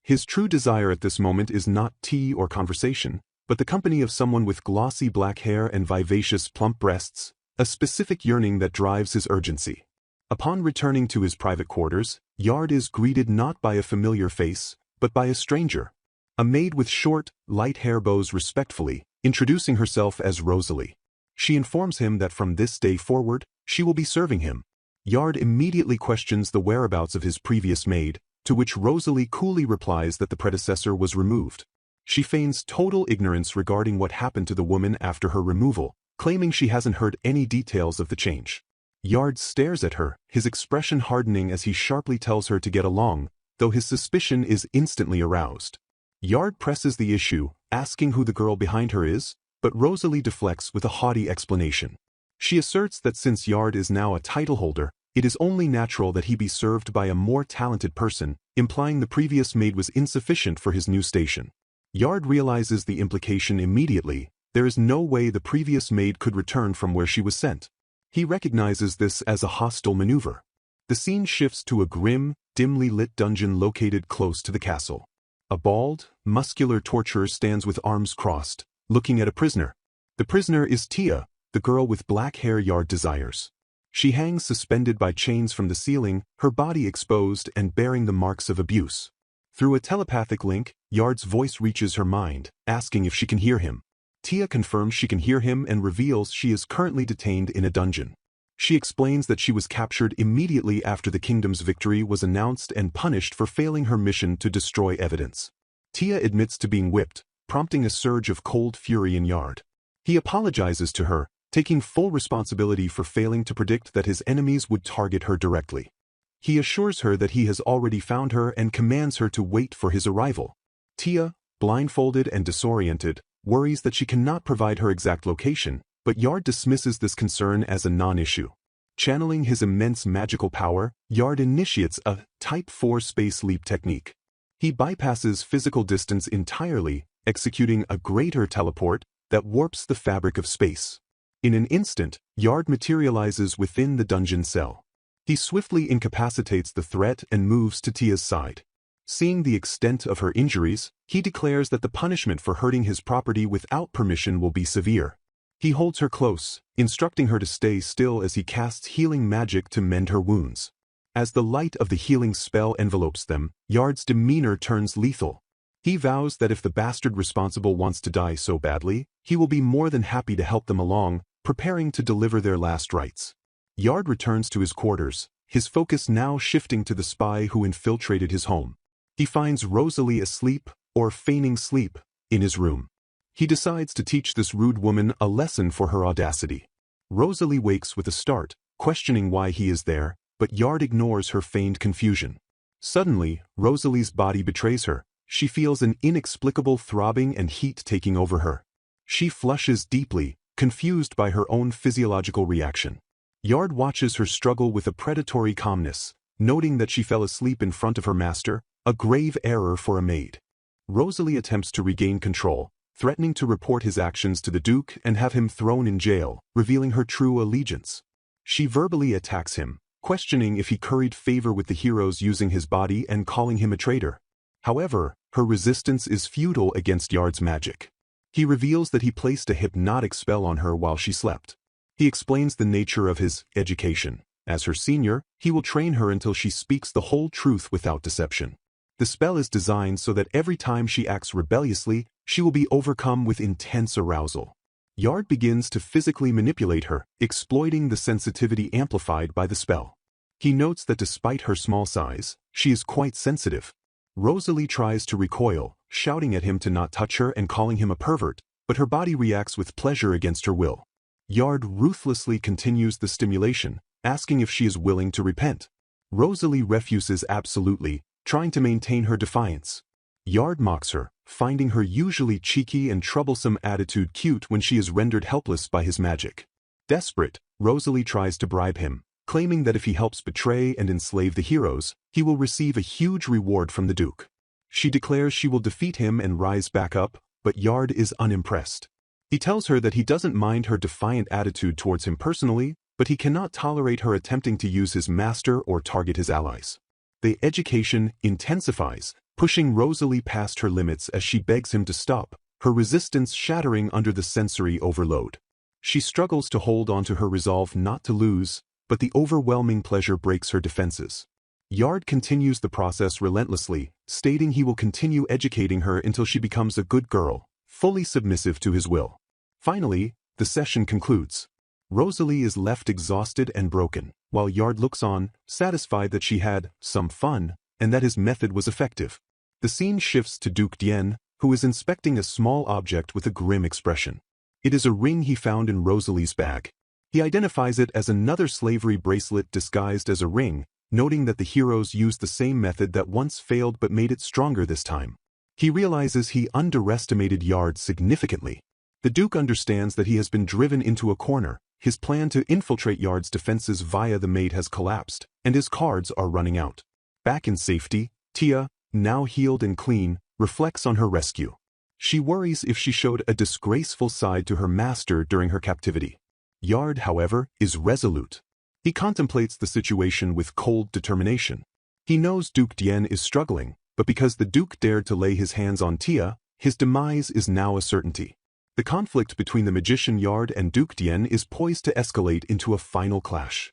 His true desire at this moment is not tea or conversation, but the company of someone with glossy black hair and vivacious plump breasts, a specific yearning that drives his urgency. Upon returning to his private quarters, Yard is greeted not by a familiar face, but by a stranger. A maid with short, light hair bows respectfully, introducing herself as Rosalie. She informs him that from this day forward, she will be serving him. Yard immediately questions the whereabouts of his previous maid, to which Rosalie coolly replies that the predecessor was removed. She feigns total ignorance regarding what happened to the woman after her removal, claiming she hasn't heard any details of the change. Yard stares at her, his expression hardening as he sharply tells her to get along, though his suspicion is instantly aroused. Yard presses the issue, asking who the girl behind her is, but Rosalie deflects with a haughty explanation. She asserts that since Yard is now a title holder, it is only natural that he be served by a more talented person, implying the previous maid was insufficient for his new station. Yard realizes the implication immediately. There is no way the previous maid could return from where she was sent. He recognizes this as a hostile maneuver. The scene shifts to a grim, dimly lit dungeon located close to the castle. A bald, muscular torturer stands with arms crossed, looking at a prisoner. The prisoner is Tia, the girl with black hair Yard desires. She hangs suspended by chains from the ceiling, her body exposed and bearing the marks of abuse. Through a telepathic link, Yard's voice reaches her mind, asking if she can hear him. Tia confirms she can hear him and reveals she is currently detained in a dungeon. She explains that she was captured immediately after the kingdom's victory was announced and punished for failing her mission to destroy evidence. Tia admits to being whipped, prompting a surge of cold fury in Yard. He apologizes to her, taking full responsibility for failing to predict that his enemies would target her directly. He assures her that he has already found her and commands her to wait for his arrival. Tia, blindfolded and disoriented, worries that she cannot provide her exact location, but Yard dismisses this concern as a non-issue. Channeling his immense magical power, Yard initiates a Type 4 space leap technique. He bypasses physical distance entirely, executing a greater teleport that warps the fabric of space. In an instant, Yard materializes within the dungeon cell. He swiftly incapacitates the threat and moves to Tia's side. Seeing the extent of her injuries, he declares that the punishment for hurting his property without permission will be severe. He holds her close, instructing her to stay still as he casts healing magic to mend her wounds. As the light of the healing spell envelopes them, Yard's demeanor turns lethal. He vows that if the bastard responsible wants to die so badly, he will be more than happy to help them along, preparing to deliver their last rites. Yard returns to his quarters, his focus now shifting to the spy who infiltrated his home. He finds Rosalie asleep, or feigning sleep, in his room. He decides to teach this rude woman a lesson for her audacity. Rosalie wakes with a start, questioning why he is there, but Yard ignores her feigned confusion. Suddenly, Rosalie's body betrays her. She feels an inexplicable throbbing and heat taking over her. She flushes deeply, confused by her own physiological reaction. Yard watches her struggle with a predatory calmness, noting that she fell asleep in front of her master, a grave error for a maid. Rosalie attempts to regain control, threatening to report his actions to the Duke and have him thrown in jail, revealing her true allegiance. She verbally attacks him, questioning if he curried favor with the heroes using his body and calling him a traitor. However, her resistance is futile against Yard's magic. He reveals that he placed a hypnotic spell on her while she slept. He explains the nature of his education. As her senior, he will train her until she speaks the whole truth without deception. The spell is designed so that every time she acts rebelliously, she will be overcome with intense arousal. Yard begins to physically manipulate her, exploiting the sensitivity amplified by the spell. He notes that despite her small size, she is quite sensitive. Rosalie tries to recoil, shouting at him to not touch her and calling him a pervert, but her body reacts with pleasure against her will. Yard ruthlessly continues the stimulation, asking if she is willing to repent. Rosalie refuses absolutely, trying to maintain her defiance. Yard mocks her, finding her usually cheeky and troublesome attitude cute when she is rendered helpless by his magic. Desperate, Rosalie tries to bribe him, claiming that if he helps betray and enslave the heroes, he will receive a huge reward from the Duke. She declares she will defeat him and rise back up, but Yard is unimpressed. He tells her that he doesn't mind her defiant attitude towards him personally, but he cannot tolerate her attempting to use his master or target his allies. The education intensifies, pushing Rosalie past her limits as she begs him to stop, her resistance shattering under the sensory overload. She struggles to hold onto her resolve not to lose, but the overwhelming pleasure breaks her defenses. Yard continues the process relentlessly, stating he will continue educating her until she becomes a good girl, fully submissive to his will. Finally, the session concludes. Rosalie is left exhausted and broken, while Yard looks on, satisfied that she had some fun, and that his method was effective. The scene shifts to Duke Dien, who is inspecting a small object with a grim expression. It is a ring he found in Rosalie's bag. He identifies it as another slavery bracelet disguised as a ring, noting that the heroes used the same method that once failed but made it stronger this time. He realizes he underestimated Yard significantly. The Duke understands that he has been driven into a corner. His plan to infiltrate Yard's defenses via the maid has collapsed, and his cards are running out. Back in safety, Tia, now healed and clean, reflects on her rescue. She worries if she showed a disgraceful side to her master during her captivity. Yard, however, is resolute. He contemplates the situation with cold determination. He knows Duke Dien is struggling, but because the Duke dared to lay his hands on Tia, his demise is now a certainty. The conflict between the magician Yard and Duke Dien is poised to escalate into a final clash.